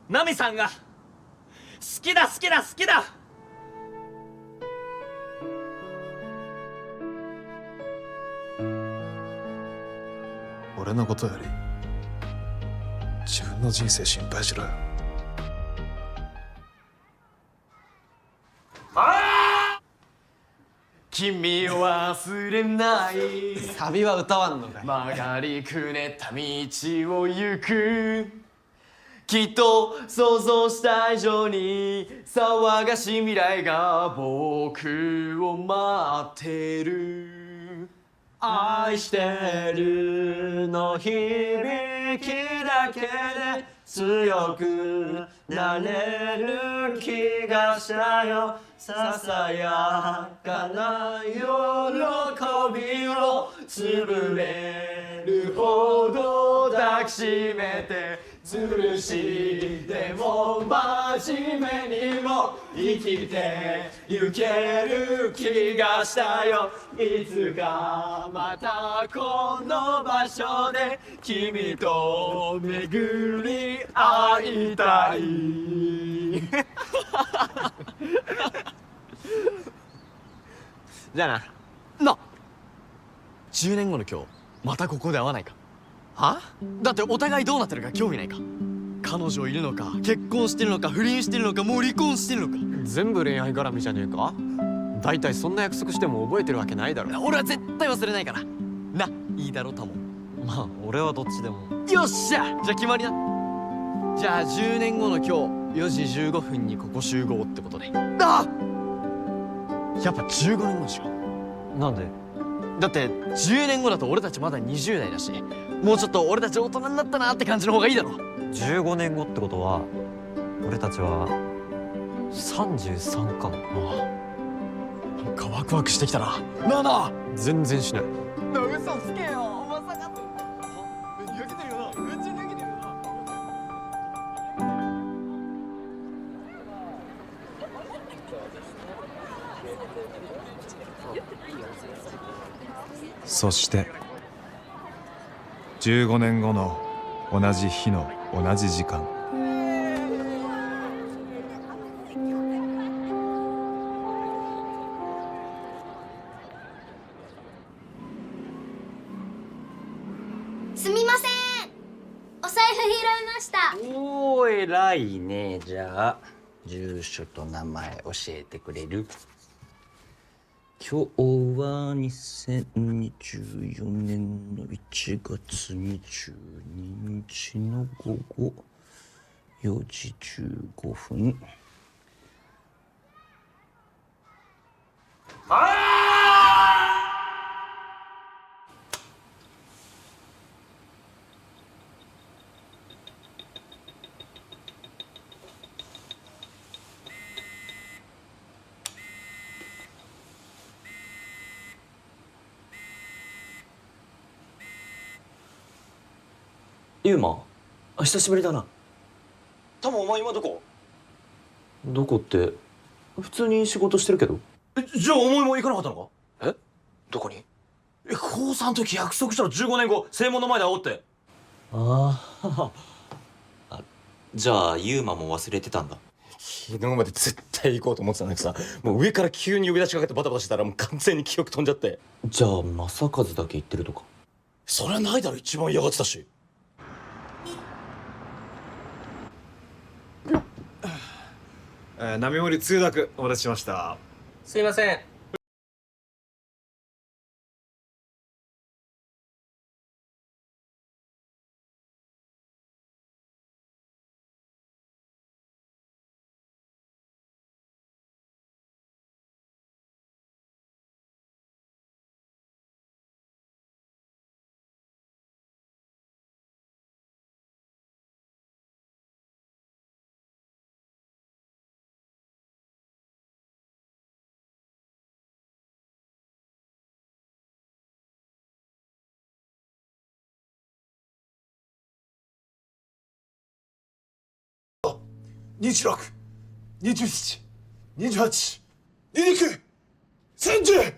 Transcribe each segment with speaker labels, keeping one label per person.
Speaker 1: ナミさんが好きだ好きだ好きだ。
Speaker 2: 俺のことより自分の人生心配しろよ。
Speaker 3: 君を忘れない
Speaker 4: サビは歌わんのかい。
Speaker 3: 曲がりくねった道を行くきっと想像した以上に騒がしい未来が僕を待ってる愛してるの響きだけで強くなれる気がしたよささやかな喜びを潰れるほど抱きしめてずるしでも真面目にも生きてゆける気がしたよいつかまたこの場所で君と巡り会いたいじゃあな10年後の今日またここで会わないかは？だってお互いどうなってるか興味ないか彼女いるのか結婚してるのか不倫してるのかもう離婚してるのか
Speaker 4: 全部恋愛絡みじゃねえか。大体そんな約束しても覚えてるわけないだろ。
Speaker 3: 俺は絶対忘れないからないいだろタモン
Speaker 4: まあ俺はどっちでも。
Speaker 3: よっしゃじゃあ決まりなじゃあ10年後の今日4時15分にここ集合ってことであやっぱ15年後にしよう
Speaker 4: なんで？
Speaker 3: だって10年後だと俺たちまだ20代だしもうちょっと俺たち大人になったなって感じの方がいいだろ
Speaker 4: 15年後ってことは俺たちは33か。
Speaker 3: なんかワクワクしてきたななあなあ
Speaker 4: 全然しない。
Speaker 3: 嘘つけよまさか焼けてるよなめっちゃ焼けてるよな
Speaker 2: そして15年後の同じ日の同じ時間、
Speaker 5: すみません、お財布拾いました。
Speaker 1: おー偉いね。じゃあ住所と名前教えてくれる？今日は2024年の1月22日の午後4時15分。
Speaker 3: ユーマ久しぶりだなタモお前今どこ
Speaker 4: どこって普通に仕事してるけど。
Speaker 3: じゃあお前も行かなかったのか
Speaker 4: え？どこに？
Speaker 3: 高3の時約束したら15年後正門の前で会おうって
Speaker 4: ああ。じゃあユーマも忘れてたんだ。
Speaker 6: 昨日まで絶対行こうと思ってたんだけどさもう上から急に呼び出しかけてバタバタしてたらもう完全に記憶飛んじゃって
Speaker 4: じゃあ正和だけ言ってるとか。
Speaker 6: それはないだろ一番嫌がってたし
Speaker 2: 並盛通訳お待たせしました。
Speaker 1: すいません。
Speaker 2: 26、27、28、29、30。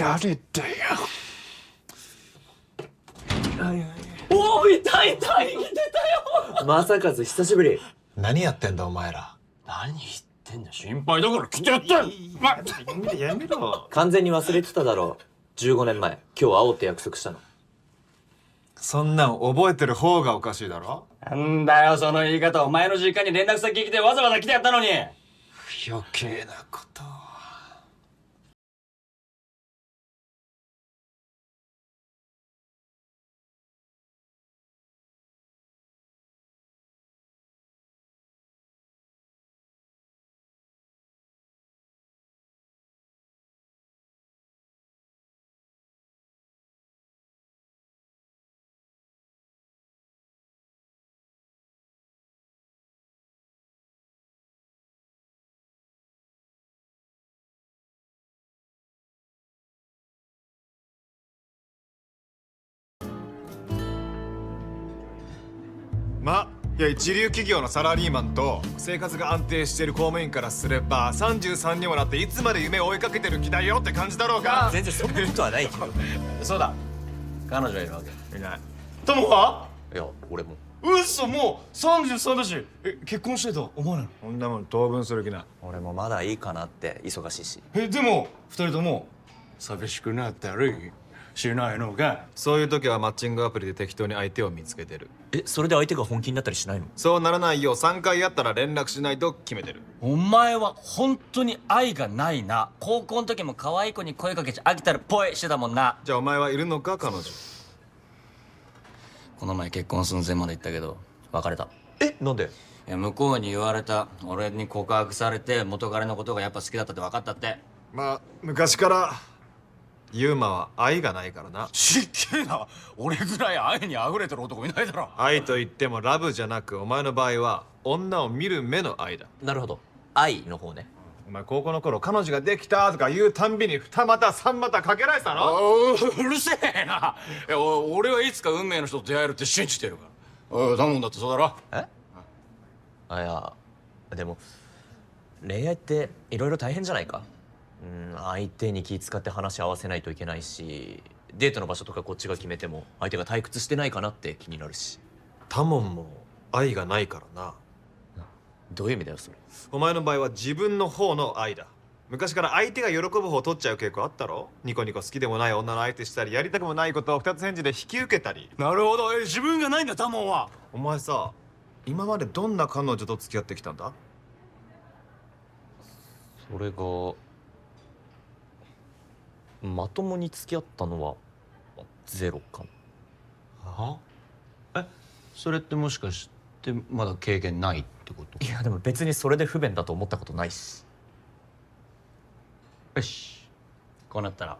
Speaker 2: 誰だよ。
Speaker 3: おお、いたいた、生きてたよ。
Speaker 4: まさかず久しぶり。
Speaker 2: 何やってんだお前ら。
Speaker 3: 何言ってんだ、心配だから来てやったよ。
Speaker 2: やめろ。
Speaker 4: 完全に忘れてただろ。15年前今日会おうって約束したの。
Speaker 2: そんなん覚えてる方がおかしいだろ。
Speaker 1: なんだよその言い方。お前の実家に連絡先来てわざわざ来てやったのに。
Speaker 2: 余計なことを。いや一流企業のサラリーマンと生活が安定している公務員からすれば33にもなっていつまで夢を追いかけてる気だよって感じだろうが。
Speaker 4: 全然そんなことはないけど。
Speaker 1: そうだ、彼女いるわけ。
Speaker 2: いない。
Speaker 3: 友はい
Speaker 4: や俺も。
Speaker 3: 嘘、もう33だし。結婚してと思わないの？
Speaker 2: こんなもん当分する気な。
Speaker 4: 俺もまだいいかなって、忙しいし。
Speaker 3: でも2人とも寂しくなったりしないのか？
Speaker 2: そういう時はマッチングアプリで適当に相手を見つけてる。
Speaker 4: それで相手が本気になったりしないの？
Speaker 2: そうならないよう3回やったら連絡しないと決めてる。
Speaker 1: お前は本当に愛がないな。高校の時も可愛い子に声かけちゃ飽きたらポイしてたもんな。
Speaker 2: じゃあお前はいるのか彼女。
Speaker 1: この前結婚寸前まで行ったけど別れた。
Speaker 4: なんで？
Speaker 1: いや向こうに言われた。俺に告白されて元彼のことがやっぱ好きだったって分かったって。
Speaker 2: まあ昔からユーマは愛がないからな。
Speaker 3: しっけえな。俺ぐらい愛に溢れてる男いないだろ。
Speaker 2: 愛と言ってもラブじゃなくお前の場合は女を見る目の愛だ。
Speaker 4: なるほど、愛の方ね。
Speaker 2: お前高校の頃彼女ができたとか言うたんびに2股3股かけられてたの。
Speaker 3: うるせえな。俺はいつか運命の人と出会えるって信じてるから。頼んだってそうだろ。
Speaker 4: いやでも恋愛っていろいろ大変じゃないか。相手に気遣って話し合わせないといけないし、デートの場所とかこっちが決めても相手が退屈してないかなって気になるし。
Speaker 2: タモンも愛がないからな。
Speaker 4: どういう意味だよそれ。
Speaker 2: お前の場合は自分の方の愛だ。昔から相手が喜ぶ方を取っちゃう傾向あったろ。ニコニコ好きでもない女の相手したり、やりたくもないことを2つ返事で引き受けたり。
Speaker 3: なるほど。自分がないんだタモンは。
Speaker 2: お前さ、今までどんな彼女と付き合ってきたんだ。
Speaker 4: それがまともに付き合ったのはゼロかな。
Speaker 1: は？それってもしかしてまだ経験ないってこと？
Speaker 4: いやでも別にそれで不便だと思ったことないし。
Speaker 1: よし、こうなったら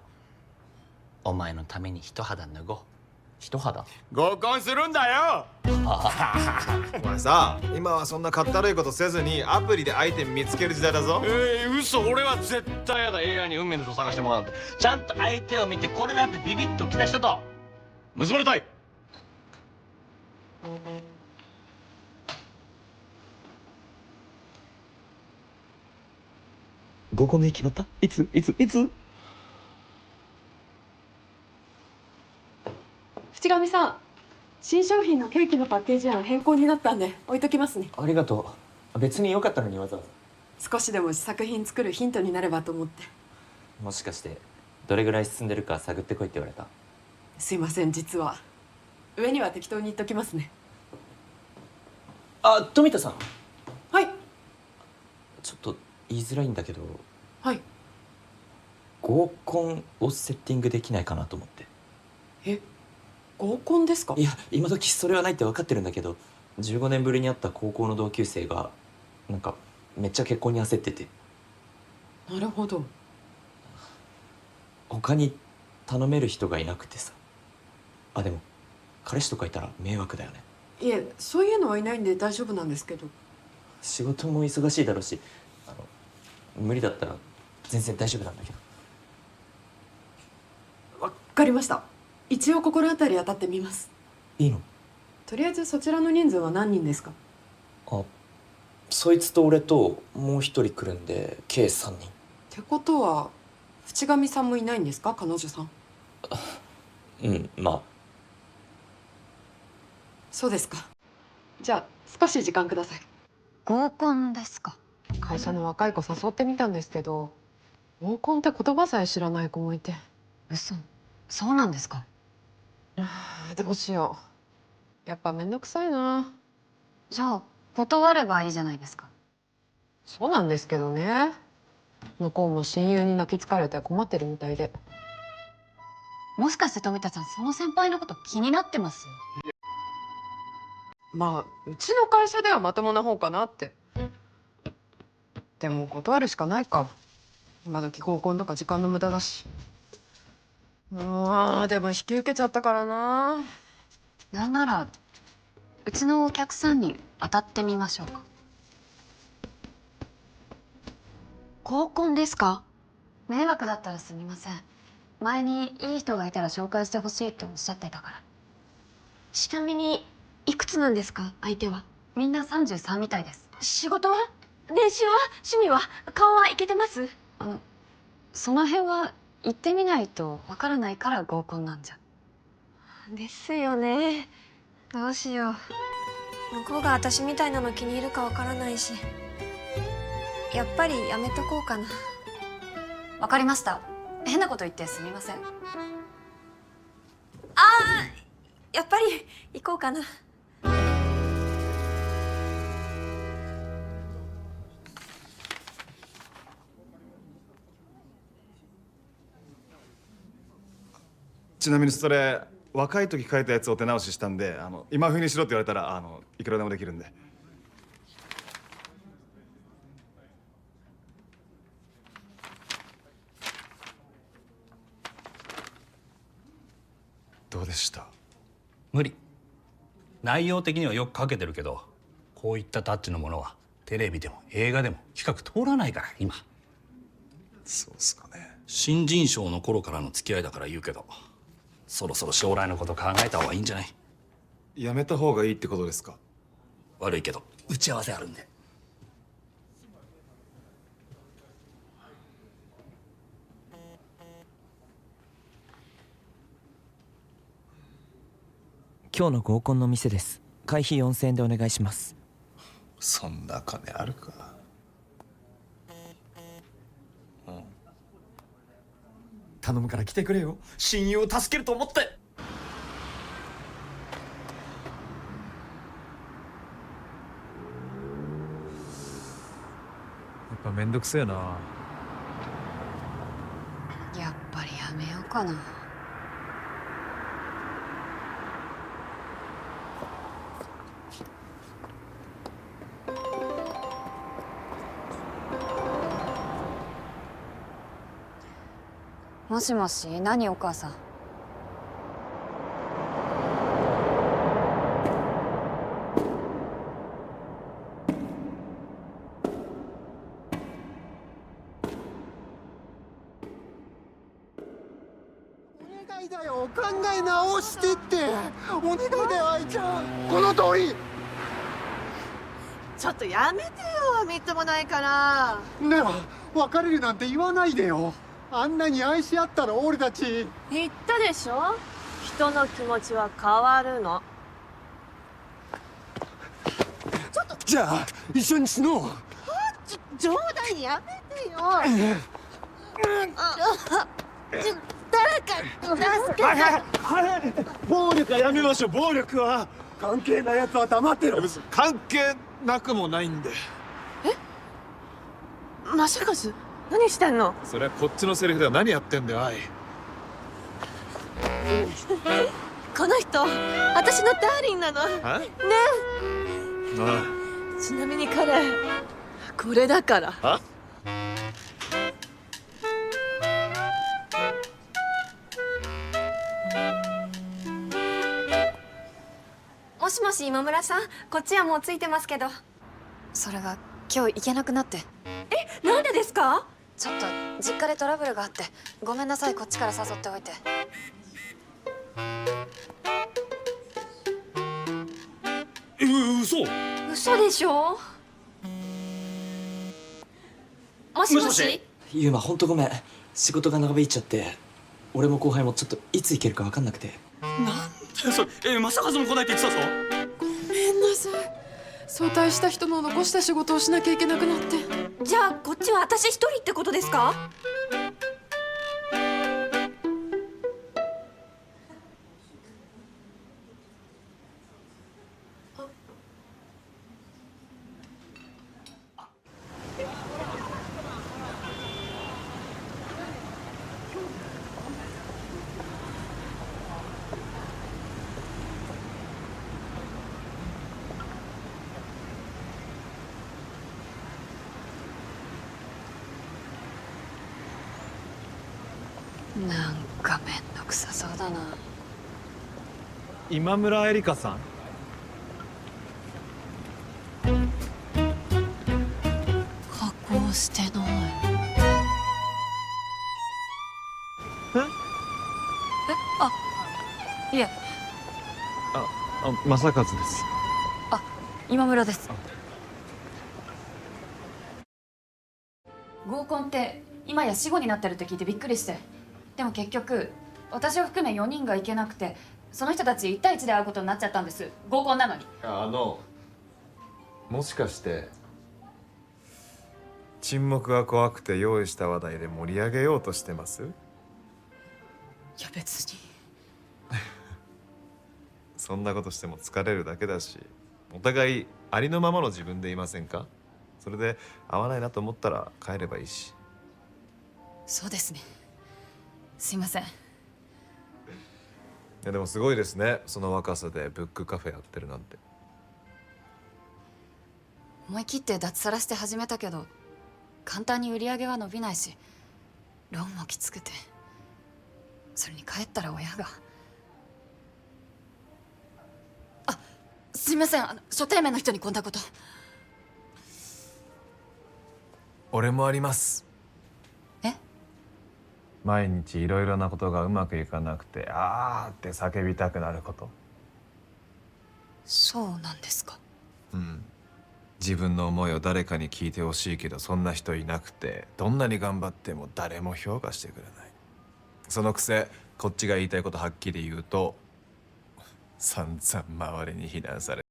Speaker 1: お前のために一肌脱ごう。
Speaker 4: 一肌？
Speaker 3: 合コンするんだよ。
Speaker 2: お前さ、今はそんなかったるいことせずにアプリで相手見つける時代だぞ。
Speaker 3: 嘘。俺は絶対やだ。AI に運命の人探してもらうなんて。ちゃんと相手を見てこれだってビビッときた人と結ばれたい。
Speaker 4: 合コンの日決まった？いつ？
Speaker 7: 淵上さん、新商品のケーキのパッケージ案変更になったんで置いときますね。
Speaker 4: ありがとう。別によかったのにわざわざ。
Speaker 7: 少しでも試作品作るヒントになればと思って。
Speaker 4: もしかしてどれぐらい進んでるか探ってこいって言われた？
Speaker 7: すいません、実は上には適当に言っときますね。
Speaker 4: あ、富田さん。
Speaker 7: はい
Speaker 4: ちょっと言いづらいんだけど、
Speaker 7: はい。
Speaker 4: 合コンをセッティングできないかなと思って。
Speaker 7: え、合コンですか？
Speaker 4: いや今時それはないって分かってるんだけど、15年ぶりに会った高校の同級生がなんかめっちゃ結婚に焦ってて。
Speaker 7: なるほど。
Speaker 4: 他に頼める人がいなくてさ。あ、でも彼氏とかいたら迷惑だよね。
Speaker 7: いえ、そういうのはいないんで大丈夫なんですけど。
Speaker 4: 仕事も忙しいだろうし、無理だったら全然大丈夫なんだけど。
Speaker 7: わかりました。一応心当たり当たってみます。
Speaker 4: いいの？
Speaker 7: とりあえずそちらの人数は何人ですか？
Speaker 4: あ、そいつと俺ともう一人来るんで計3人。
Speaker 7: ってことは淵上さんもいないんですか、彼女さん。
Speaker 6: うんまあ
Speaker 7: そうですか。じゃあ少し時間ください。
Speaker 5: 合コンですか？
Speaker 7: 会社の若い子誘ってみたんですけど、合コンって言葉さえ知らない子もいて。
Speaker 5: 嘘。そうなんですか？
Speaker 7: どうしよう。やっぱめんどくさいな。
Speaker 5: じゃあ断ればいいじゃないですか。
Speaker 7: そうなんですけどね。向こうも親友に泣きつかれて困ってるみたいで。
Speaker 5: もしかして富田さん、その先輩のこと気になってます？
Speaker 7: まあうちの会社ではまともな方かなって。でも断るしかないか。今時合コンとか時間の無駄だし。でも引き受けちゃったからな。
Speaker 5: なんならうちのお客さんに当たってみましょうか。合コンですか？迷惑だったらすみません。前にいい人がいたら紹介してほしいっておっしゃってたから。ちなみにいくつなんですか、相手は？みんな33みたいです。仕事は？練習は？趣味は？顔はいけてます？その辺は行ってみないとわからないから合コンなんじゃ。ですよね。どうしよう。
Speaker 8: 向こうが私みたいなの気に入るかわからないし、やっぱりやめとこうかな。
Speaker 5: わかりました。変なこと言ってすみません。
Speaker 8: やっぱり行こうかな。
Speaker 2: ちなみにそれ若い時書いたやつを手直ししたんで今風にしろって言われたらいくらでもできるんで。どうでした？
Speaker 9: 無理。内容的にはよく書けてるけど、こういったタッチのものはテレビでも映画でも企画通らないから今。
Speaker 2: そうっすかね。
Speaker 9: 新人賞の頃からの付き合いだから言うけど、そろそろ将来のこと考えた方がいいんじゃない？
Speaker 2: やめた方がいいってことですか？
Speaker 9: 悪いけど打ち合わせあるんで。
Speaker 10: 今日の合コンの店です。会費4000円でお願いします。
Speaker 2: そんな金あるか？
Speaker 6: 頼むから来てくれよ。親友を助けると思って。
Speaker 2: やっぱめんどくせえな。
Speaker 5: やっぱりやめようかな。もしもし、何お母さん。
Speaker 11: お願いだよ、考え直してって。お願いだよ、愛ちゃん。この通り。
Speaker 12: ちょっとやめてよ、みっともないから。
Speaker 11: ねえ、別れるなんて言わないでよ。あんなに愛し合ったら俺たち。
Speaker 12: 言ったでしょ、人の気持ちは変わるの。ちょっと
Speaker 11: じゃあ一緒に死のう。
Speaker 12: 冗談やめてよ。誰か助けて。
Speaker 11: 暴力はやめましょう。暴力は。関係ないやつは黙ってろ。
Speaker 2: 関係なくもないんで。
Speaker 12: マシャカズ、何してんの？
Speaker 2: それはこっちのセリフでは何やってんだよ、愛。
Speaker 12: この人、私のダーリンなの。ね。
Speaker 2: あ
Speaker 12: ちなみに彼、これだから。
Speaker 2: あ
Speaker 8: もしもし今村さん、こっちはもうついてますけど。
Speaker 5: それが今日行けなくなって。
Speaker 8: なんでですか？
Speaker 5: ちょっと実家でトラブルがあって、ごめんなさい。こっちから誘っておいて。
Speaker 9: 嘘？
Speaker 8: 嘘でしょ？もしもし。
Speaker 10: ユウマ、ほんとごめん。仕事が長引いちゃって俺も後輩もちょっといつ行けるか分かんなくて。
Speaker 3: なんだよそれ。正和も来ないって言ってたぞ。
Speaker 7: ごめんなさい。早退した人の残した仕事をしなきゃいけなくなって。
Speaker 8: じゃあこっちは私一人ってことですか？
Speaker 5: なんかめんどくさそうだな。
Speaker 2: 今村えりかさん。
Speaker 5: 加工してない。いえ、
Speaker 2: 正和です。
Speaker 5: 今村です。
Speaker 13: 合コンって今や死後になってるって聞いてびっくりして。でも結局私を含め4人が行けなくて、その人たち1対1で会うことになっちゃったんです。合コンなのに。
Speaker 2: もしかして沈黙が怖くて用意した話題で盛り上げようとしてます？
Speaker 13: いや別に。
Speaker 2: そんなことしても疲れるだけだし、お互いありのままの自分でいませんか？それで合わないなと思ったら帰ればいいし。
Speaker 13: そうですね。すいません。
Speaker 2: いやでもすごいですね、その若さでブックカフェやってるなんて。
Speaker 13: 思い切って脱サラして始めたけど簡単に売り上げは伸びないし、ローンもきつくて、それに帰ったら親が。すいません、初対面の人にこんなこと。
Speaker 2: 俺もあります。
Speaker 13: え？
Speaker 2: 毎日いろいろなことがうまくいかなくてあーって叫びたくなること。
Speaker 13: そうなんですか。
Speaker 2: 自分の思いを誰かに聞いてほしいけどそんな人いなくて、どんなに頑張っても誰も評価してくれない。そのくせこっちが言いたいことはっきり言うと散々周りに非難され。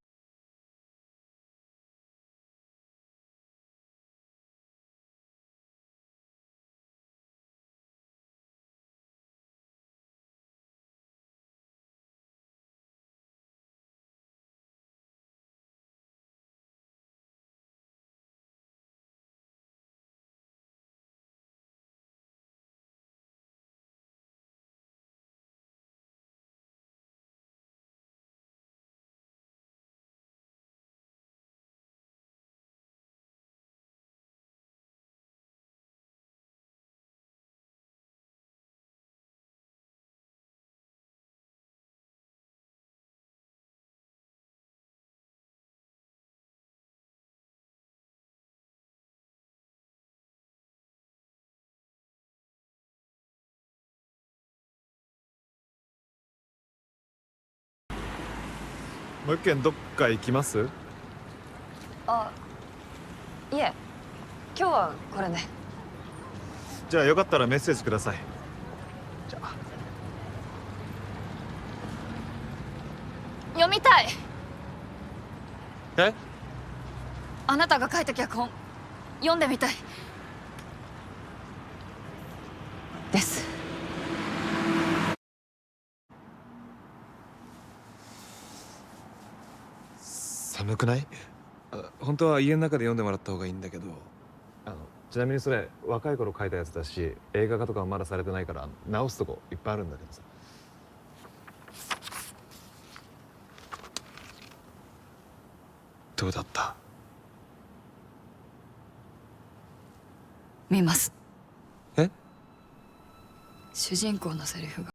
Speaker 2: もう一軒どっか行きます？
Speaker 5: いえ、今日はこれで。
Speaker 2: じゃあよかったらメッセージください。じゃあ。
Speaker 13: 読みたい。
Speaker 2: え？
Speaker 13: あなたが書いた脚本読んでみたいです。
Speaker 2: 寒くない？本当は家の中で読んでもらった方がいいんだけど、ちなみにそれ若い頃書いたやつだし、映画化とかはまだされてないから直すとこいっぱいあるんだけどさ。どうだった？
Speaker 13: 見ます。
Speaker 2: え？
Speaker 13: 主人公のセリフが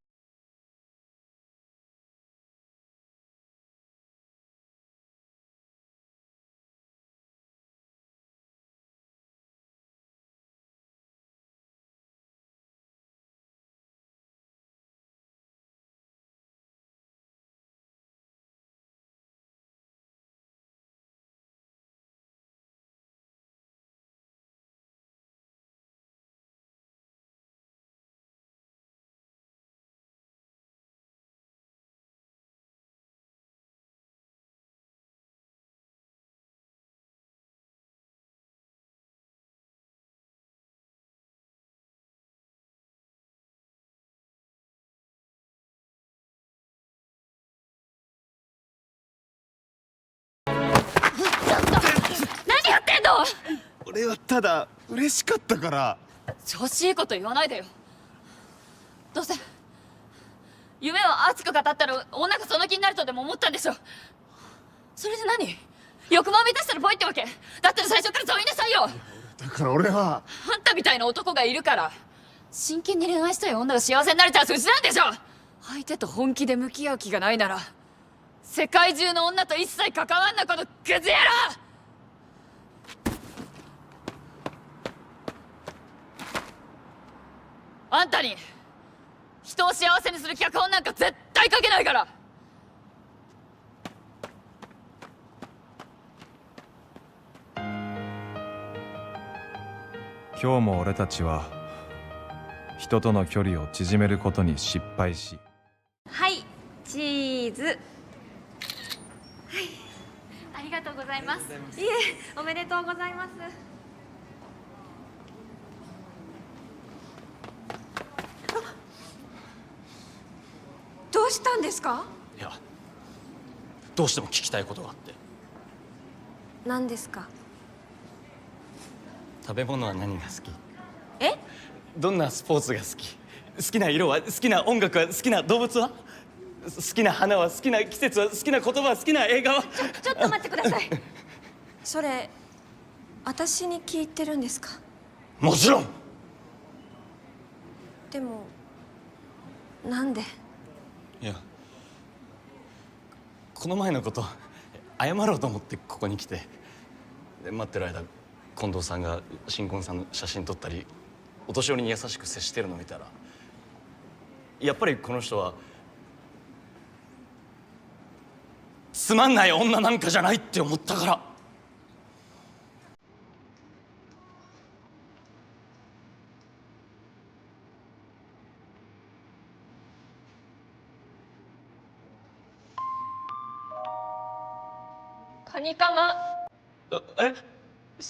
Speaker 2: 俺はただ嬉しかったから。
Speaker 13: 調子いいこと言わないでよ。どうせ夢を熱く語ったら女がその気になるとでも思ったんでしょ。それで何？欲望を満たしたらポイってわけ？だったら最初からそう言いなさいよ。
Speaker 2: だから俺は
Speaker 13: あんたみたいな男がいるから真剣に恋愛したい女が幸せになれたら筋なんでしょ。相手と本気で向き合う気がないなら世界中の女と一切関わんなこのクズ野郎。あんたに人を幸せにする脚本なんか絶対書けないから。
Speaker 2: 今日も俺たちは人との距離を縮めることに失敗し、
Speaker 8: はい、チーズ。はい、
Speaker 13: ありがとうございます。
Speaker 8: いえ、おめでとうございます。どうしたんですか？
Speaker 6: いや、どうしても聞きたいことがあって。
Speaker 8: 何ですか？
Speaker 6: 食べ物は何が好き？
Speaker 8: え？
Speaker 6: どんなスポーツが好き？好きな色は？好きな音楽は？好きな動物は？好きな花は？好きな季節は？好きな言葉は？好きな映画は？
Speaker 8: ちょっと待ってください。それ私に聞いてるんですか？
Speaker 6: もちろん。
Speaker 8: でもなんで？
Speaker 6: いや、この前のこと謝ろうと思ってここに来て、で待ってる間近藤さんが新婚さんの写真撮ったりお年寄りに優しく接してるの見たら、やっぱりこの人はつまんない女なんかじゃないって思ったから。
Speaker 8: カニカマ。
Speaker 6: え？
Speaker 8: 好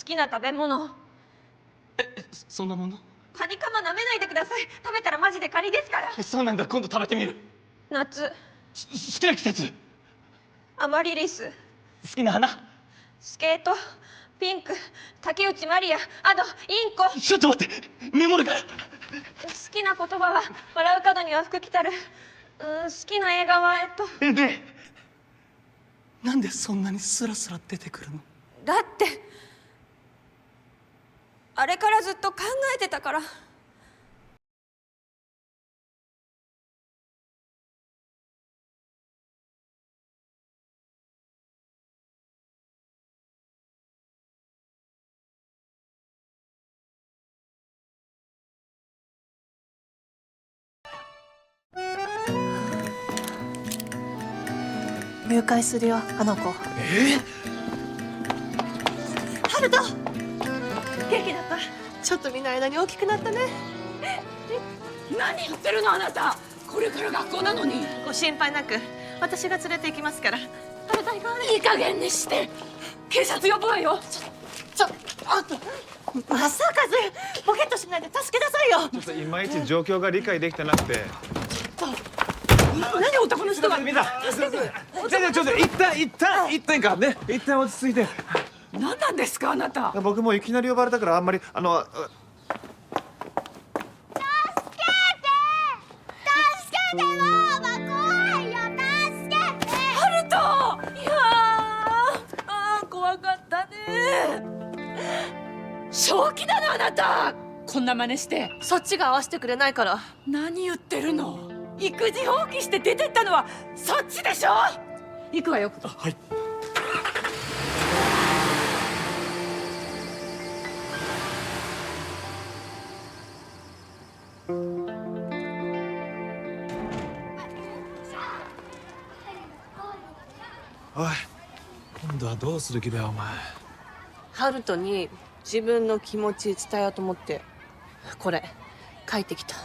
Speaker 8: きな食べ物。
Speaker 6: そんなもの？
Speaker 8: カニカマ舐めないでください。食べたらマジでカニですから。
Speaker 6: そうなんだ、今度食べてみる。
Speaker 8: 夏。
Speaker 6: 好きな季節？
Speaker 8: アマリリス。
Speaker 6: 好きな花？
Speaker 8: スケート。ピンク。竹内まりや。あとインコ。
Speaker 6: ちょっと待って、メモるから。
Speaker 8: 好きな言葉は笑う角には福来たる。好きな映画は
Speaker 6: ねえ、なんでそんなにスラスラ出てくるの？
Speaker 8: だってあれからずっと考えてたから。
Speaker 14: 入会するよ、あの子。ハルト、元気だった？ちょっと見ない間に大きくなったね。
Speaker 13: 何言ってるのあなた。これから学校なのに。
Speaker 14: ご心配なく、私が連れて行きますから。ハルト、行こうね。
Speaker 13: いい加減にして。警察呼ぶわよ。
Speaker 14: あんた正和、ボケっとしないで助けなさいよ。
Speaker 2: ちょっといまいち状況が理解できてなくて。
Speaker 13: 何男の人が。
Speaker 2: 見た。ちょっと一旦かね。一旦落ち着いて。
Speaker 13: 何なんですかあなた。
Speaker 2: 僕もいきなり呼ばれたからあんまり
Speaker 12: 助けてママ、怖いよ、助けて。
Speaker 13: ハルト。いや怖かったね。正気だなあなた。こんな真似して。
Speaker 14: そっちが合わせてくれないから。
Speaker 13: 何言ってるの。育児放棄して出てったのはそっちでしょ。行くわよ。
Speaker 6: はい。
Speaker 2: おい、今度はどうする気だよお前。
Speaker 14: ハルトに自分の気持ち伝えようと思ってこれ書いてきた。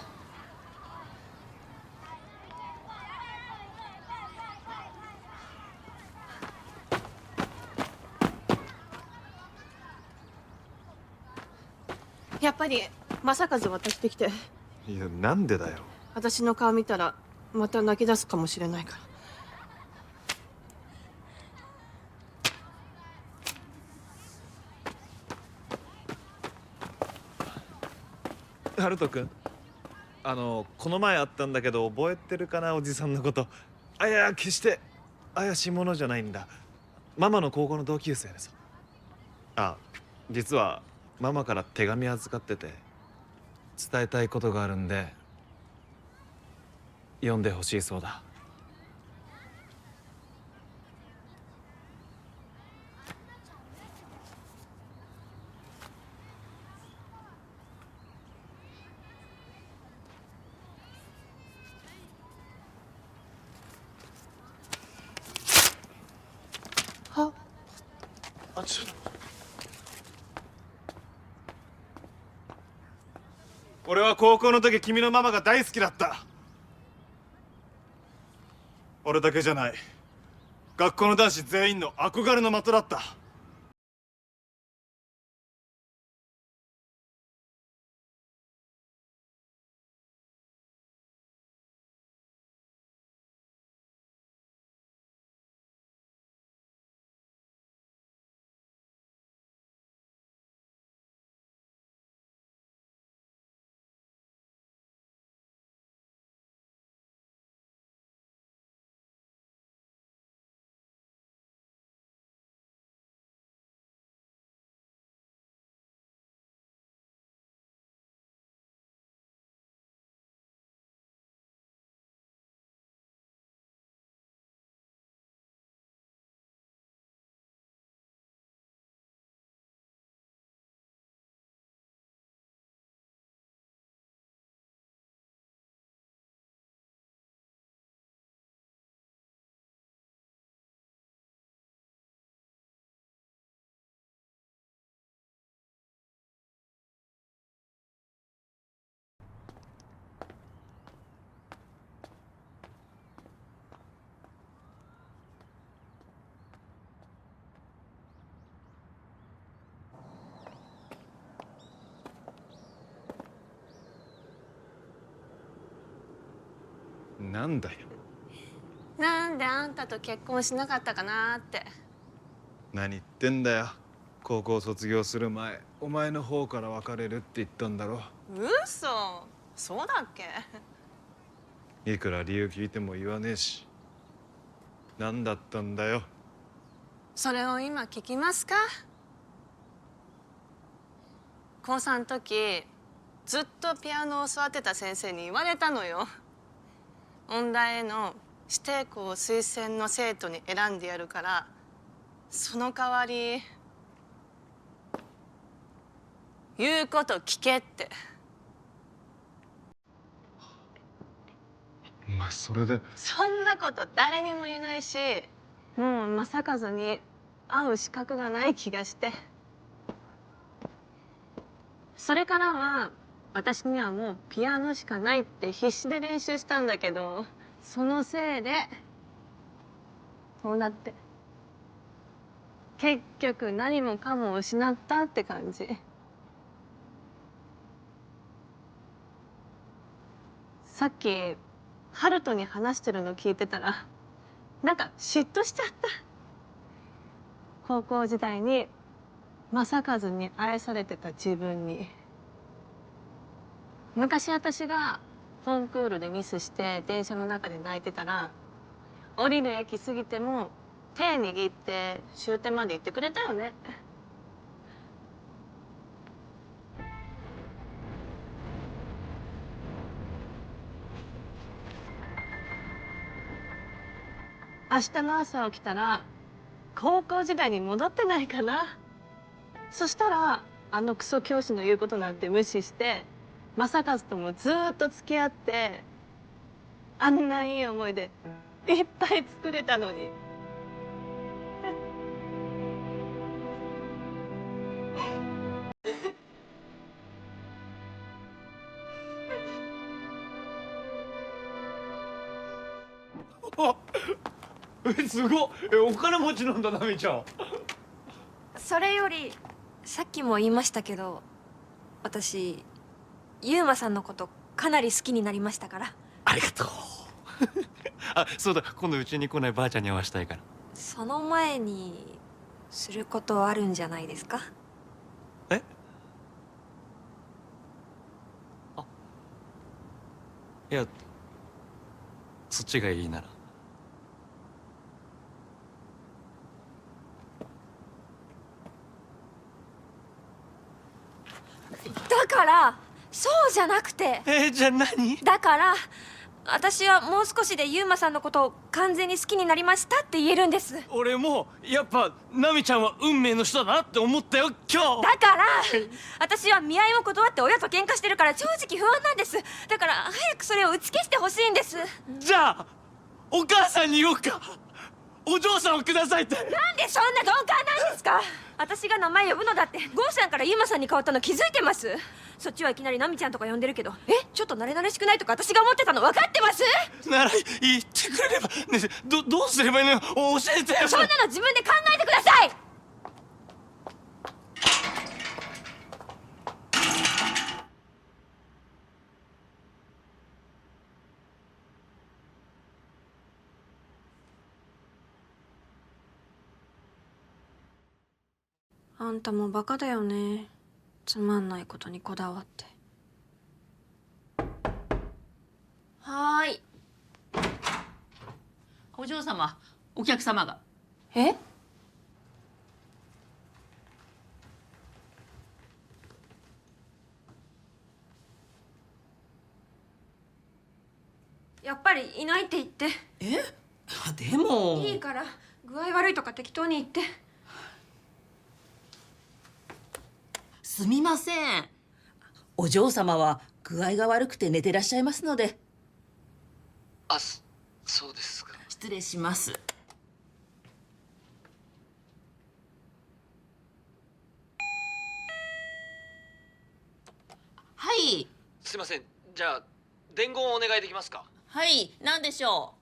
Speaker 14: やっぱり正和渡してきて。
Speaker 2: いや、なんでだよ。
Speaker 14: 私の顔見たらまた泣き出すかもしれないから。
Speaker 2: ハルト君、この前会ったんだけど覚えてるかな、おじさんのこと。あ、いや、決して怪しいものじゃないんだ。ママの高校の同級生でさ。あ、実はママから手紙預かってて伝えたいことがあるんで読んでほしいそうだ。
Speaker 11: あ、ちょっと。
Speaker 2: 俺は高校の時君のママが大好きだった。俺だけじゃない、学校の男子全員の憧れの的だった。なんだよ。
Speaker 14: なんであんたと結婚しなかったかなって。
Speaker 2: 何言ってんだよ。高校卒業する前お前の方から別れるって言ったんだろ。
Speaker 14: 嘘、そうだっけ？
Speaker 2: いくら理由聞いても言わねえし。何だったんだよ。
Speaker 14: それを今聞きますか？高3の時ずっとピアノを教わってた先生に言われたのよ。音大への指定校推薦の生徒に選んでやるからその代わり言うこと聞けって。
Speaker 2: お前それで。
Speaker 14: そんなこと誰にも言えないし、もう正和に会う資格がない気がして。それからは私にはもうピアノしかないって必死で練習したんだけど、そのせいでこうなって、結局何もかも失ったって感じ。さっき春人に話してるの聞いてたらなんか嫉妬しちゃった。高校時代に正和に愛されてた自分に。昔私がコンクールでミスして電車の中で泣いてたら、降りる駅過ぎても手握って終点まで行ってくれたよね。明日の朝起きたら高校時代に戻ってないかな。そしたらあのクソ教師の言うことなんて無視して正和ともずっと付き合って、あんないい思い出いっぱい作れたのに。
Speaker 3: すごっ。お金持ちなんだ、ナミちゃん。
Speaker 8: それよりさっきも言いましたけど、私ユウマさんのことかなり好きになりましたから。
Speaker 3: ありがとう。あ、そうだ、今度うちに来ないばあちゃんに会わしたいから。
Speaker 8: その前にすることあるんじゃないですか？
Speaker 3: え？
Speaker 6: いやそっちがいいなら。
Speaker 8: だからそうじゃなくて。
Speaker 6: じゃあ何？
Speaker 8: だから私はもう少しでユーマさんのことを完全に好きになりましたって言えるんです。
Speaker 6: 俺もやっぱナミちゃんは運命の人だなって思ったよ今日。
Speaker 8: だから私は見合いを断って親と喧嘩してるから正直不安なんです。だから早くそれを打ち消してほしいんです。
Speaker 6: じゃあお母さんに言おうか。お嬢さんをくださいって。
Speaker 8: なんでそんな鈍感なんですか。私が名前呼ぶのだってゴーさんからユーマさんに変わったの気づいてます。そっちはいきなりナミちゃんとか呼んでるけど、ちょっと慣れ慣れしくないとか私が思ってたの分かってます。
Speaker 6: なら言ってくれればね。どうすればいいのよ、教えてよ。
Speaker 8: そんなの自分で考えてください。あんたもバカだよね。つまんないことにこだわって。
Speaker 12: はーい。お嬢様、お客様が。
Speaker 8: え？やっぱりいないって言って。
Speaker 12: でも。
Speaker 8: いいから具合悪いとか適当に言って。
Speaker 12: すみません。お嬢様は具合が悪くて寝てらっしゃいますので。
Speaker 6: あ、そうですか。
Speaker 12: 失礼します。はい。
Speaker 6: すいません。じゃあ伝言をお願いできますか。
Speaker 12: はい、何でしょ
Speaker 6: 好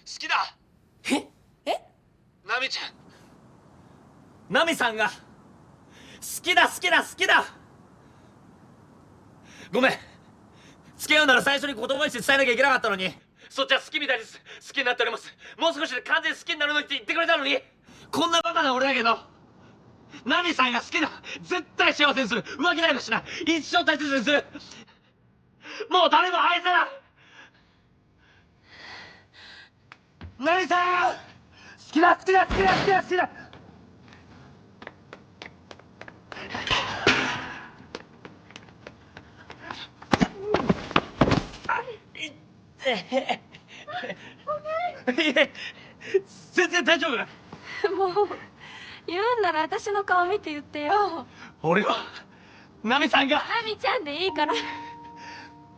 Speaker 6: きだ。ナミちゃん。
Speaker 3: ナミさんが好きだ好きだ好きだ。ごめん、付き合うなら最初に言葉にして伝えなきゃいけなかったのに。そっちは好きみたいです。好きになっております。もう少しで完全に好きになるのにって言ってくれたのに。こんなバカな俺だけどナミさんが好きだ。絶対幸せにする。浮気なんかしない。一生大切にする。もう誰も愛せない。ナミさん好きだ好きだ好きだ好きだ好きだ。全然大丈夫。
Speaker 8: もう言うんなら私の顔見て言ってよ。
Speaker 3: 俺はナミさんが
Speaker 8: ナミちゃんでいいから。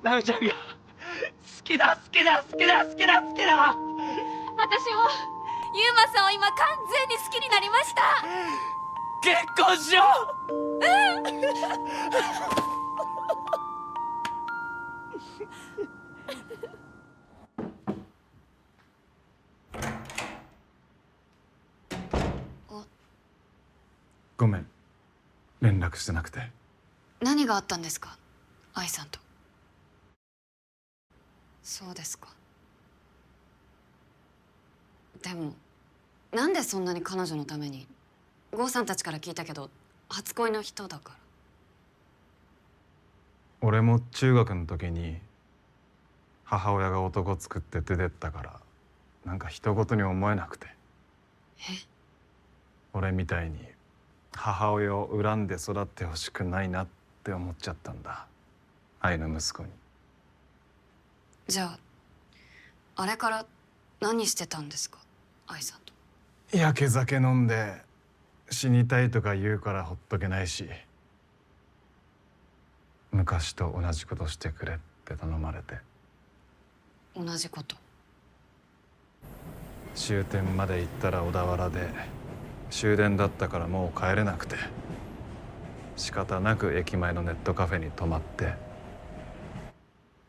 Speaker 3: ナミちゃんが好きだ好きだ好きだ好きだ好きだ。
Speaker 8: 私もユーマさんを今完全に好きになりました。
Speaker 3: 結婚しよ
Speaker 2: ごめん、連絡してなくて。
Speaker 5: 何があったんですか、愛さんと。そうですか。でもなんでそんなに彼女のために。郷さんたちから聞いたけど初恋の人だから。
Speaker 2: 俺も中学の時に母親が男作って出てったからなんか人事に思えなくて。俺みたいに母親を恨んで育ってほしくないなって思っちゃったんだ、愛の息子に。
Speaker 5: じゃああれから何してたんですか、愛さんと。
Speaker 2: やけ酒飲んで死にたいとか言うからほっとけないし、昔と同じことしてくれって頼まれて。
Speaker 5: 同じこと。
Speaker 2: 終点まで行ったら小田原で終電だったからもう帰れなくて、仕方なく駅前のネットカフェに泊まって。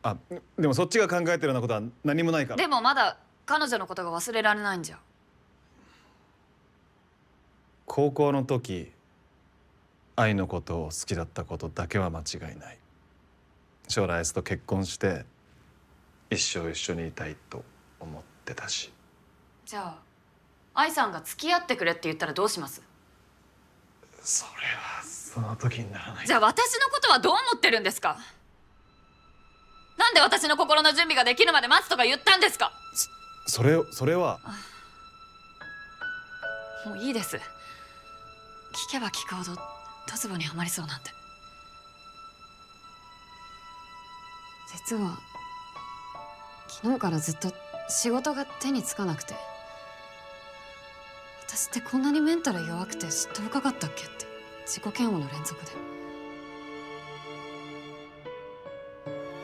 Speaker 2: あ、でもそっちが考えてるようなことは何もないから。
Speaker 5: でもまだ彼女のことが忘れられないんじゃ。
Speaker 2: 高校の時愛のことを好きだったことだけは間違いない。将来あいつと結婚して一生一緒にいたいと思ってたし。
Speaker 5: じゃあ愛さんが付き合ってくれって言ったらどうします。
Speaker 2: それはその時にならない。
Speaker 12: じゃあ私のことはどう思ってるんですか。な
Speaker 13: なんで私の心の準備ができるまで待つとか言ったんですか。
Speaker 2: それは
Speaker 13: もういいです。聞けば聞くほどドツボにはまりそうなんで。実は昨日からずっと仕事が手につかなくて、私ってこんなにメンタル弱くて嫉妬深かったっけって自己嫌悪の連続で。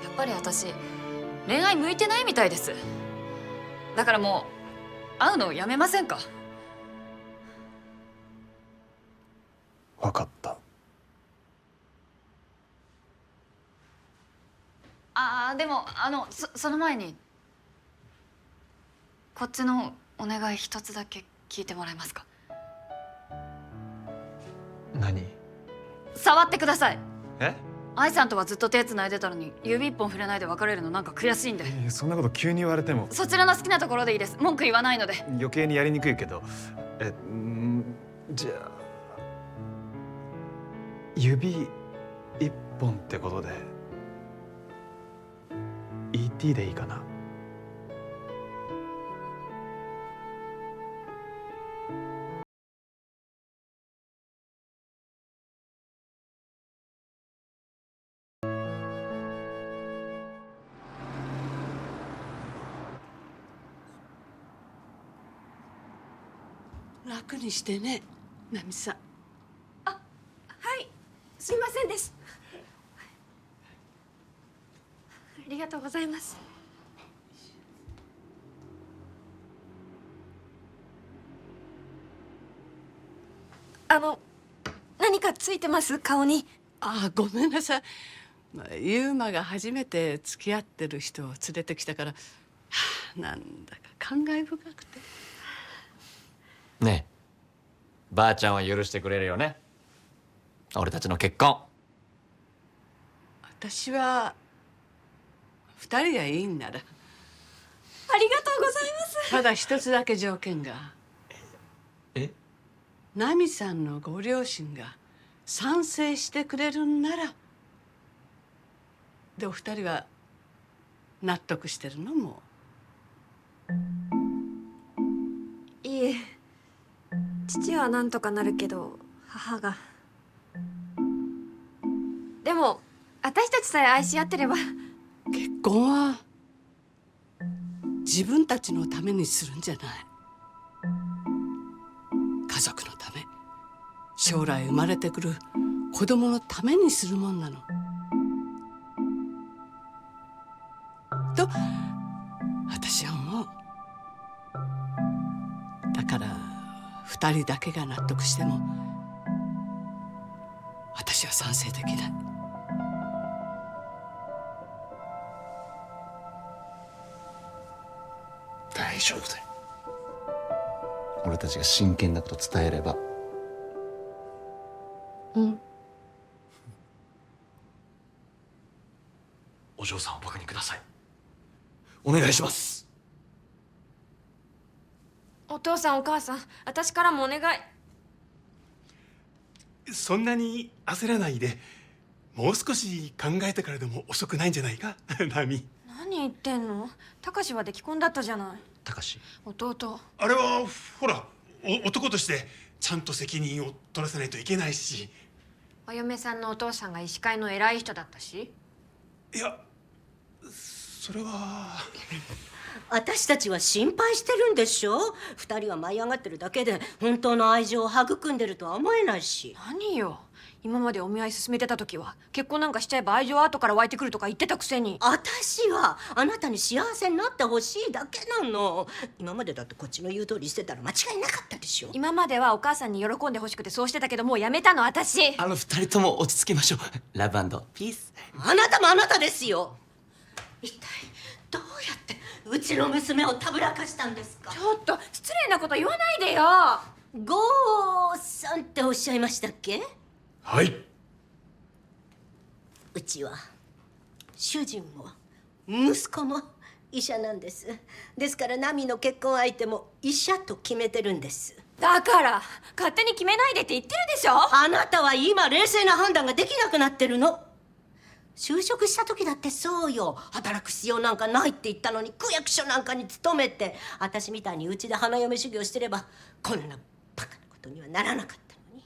Speaker 13: やっぱり私恋愛向いてないみたいです。だからもう会うのやめませんか。
Speaker 2: 分かった。
Speaker 13: でもその前にこっちのお願い一つだけ聞いてもらえますか。
Speaker 2: 何？
Speaker 13: 触ってください。
Speaker 2: え？
Speaker 13: 愛さんとはずっと手つないでたのに指一本触れないで別れるのなんか悔しいんで。
Speaker 2: そんなこと急に言われても。
Speaker 13: そちらの好きなところでいいです。文句言わないので。
Speaker 2: 余計にやりにくいけど。じゃあ指一本ってことで ET でいいかな。
Speaker 12: 楽にしてね、ナミさん。
Speaker 8: はい、すいませんです。ありがとうございます。何かついてます顔に。
Speaker 12: ごめんなさい。ユーマが初めて付き合ってる人を連れてきたから、なんだか感慨深くて。
Speaker 3: ねえ、ばあちゃんは許してくれるよね、俺たちの結婚。
Speaker 12: 私は2人がいいんなら。
Speaker 8: ありがとうございます。
Speaker 12: ただ一つだけ条件が。ナミさんのご両親が賛成してくれるんなら。で、お二人は納得してるのも。
Speaker 8: いえ、父はなんとかなるけど母が。でも私たちさえ愛し合ってれば。
Speaker 12: 結婚は自分たちのためにするんじゃない。家族のため、将来生まれてくる子供のためにするもんなのと私は思う。だから2人だけが納得しても私は賛成できない。
Speaker 6: 大丈夫だよ。俺たちが真剣なこと伝えれば。お嬢さんを僕にください。お願いします。
Speaker 8: お父さんお母さん、私からもお願い。
Speaker 11: そんなに焦らないで、もう少し考えてからでも遅くないんじゃないかナミ。
Speaker 8: 何言ってんの。たかしは出来婚だったじゃない。
Speaker 6: たかし、
Speaker 8: 弟。
Speaker 11: あれはほら、男としてちゃんと責任を取らせないといけないし。
Speaker 8: お嫁さんのお父さんが医師会の偉い人だったし。
Speaker 11: いや、それは。
Speaker 15: 私たちは心配してるんでしょ。2人は舞い上がってるだけで本当の愛情を育んでるとは思えないし。
Speaker 8: 何よ、今までお見合い進めてた時は結婚なんかしちゃえば愛情は後から湧いてくるとか言ってたくせに。
Speaker 15: 私はあなたに幸せになってほしいだけなの。今までだってこっちの言う通りしてたら間違いなかったでしょ。
Speaker 8: 今まではお母さんに喜んでほしくてそうしてたけど、もうやめたの私。
Speaker 6: 2人とも落ち着きましょう。ラブ&ピース。
Speaker 15: あなたもあなたですよ。一体どうやってうちの娘をたぶらかしたんですか。
Speaker 8: ちょっと失礼なこと言わないでよ。
Speaker 15: 郷さんっておっしゃいましたっけ。
Speaker 11: はい。
Speaker 15: うちは主人も息子も医者なんです。ですからナミの結婚相手も医者と決めてるんです。
Speaker 8: だから勝手に決めないでって言ってるでしょ。
Speaker 15: あなたは今冷静な判断ができなくなってるの。就職した時だってそうよ。働く必要なんかないって言ったのに区役所なんかに勤めて、私みたいにうちで花嫁修行してればこんなバカなことにはならなかったのに。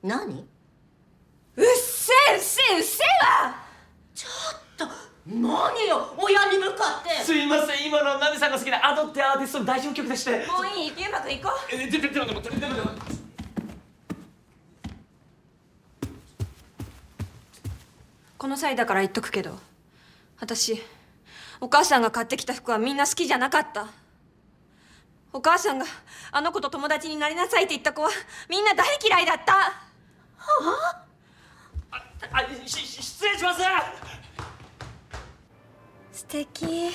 Speaker 15: 何？
Speaker 8: うっせえうっせえうっせえわ！
Speaker 15: ちょっと何よ、親に向かって。
Speaker 3: すいません、今のナミさんが好きなアドってアーティストの代表曲でして。
Speaker 8: もういい、ゆうまくん行こう。
Speaker 3: でも
Speaker 8: この際だから言っとくけど、私お母さんが買ってきた服はみんな好きじゃなかった。お母さんがあの子と友達になりなさいって言った子はみんな大嫌いだった。は
Speaker 3: あ、失礼します。
Speaker 8: 素敵。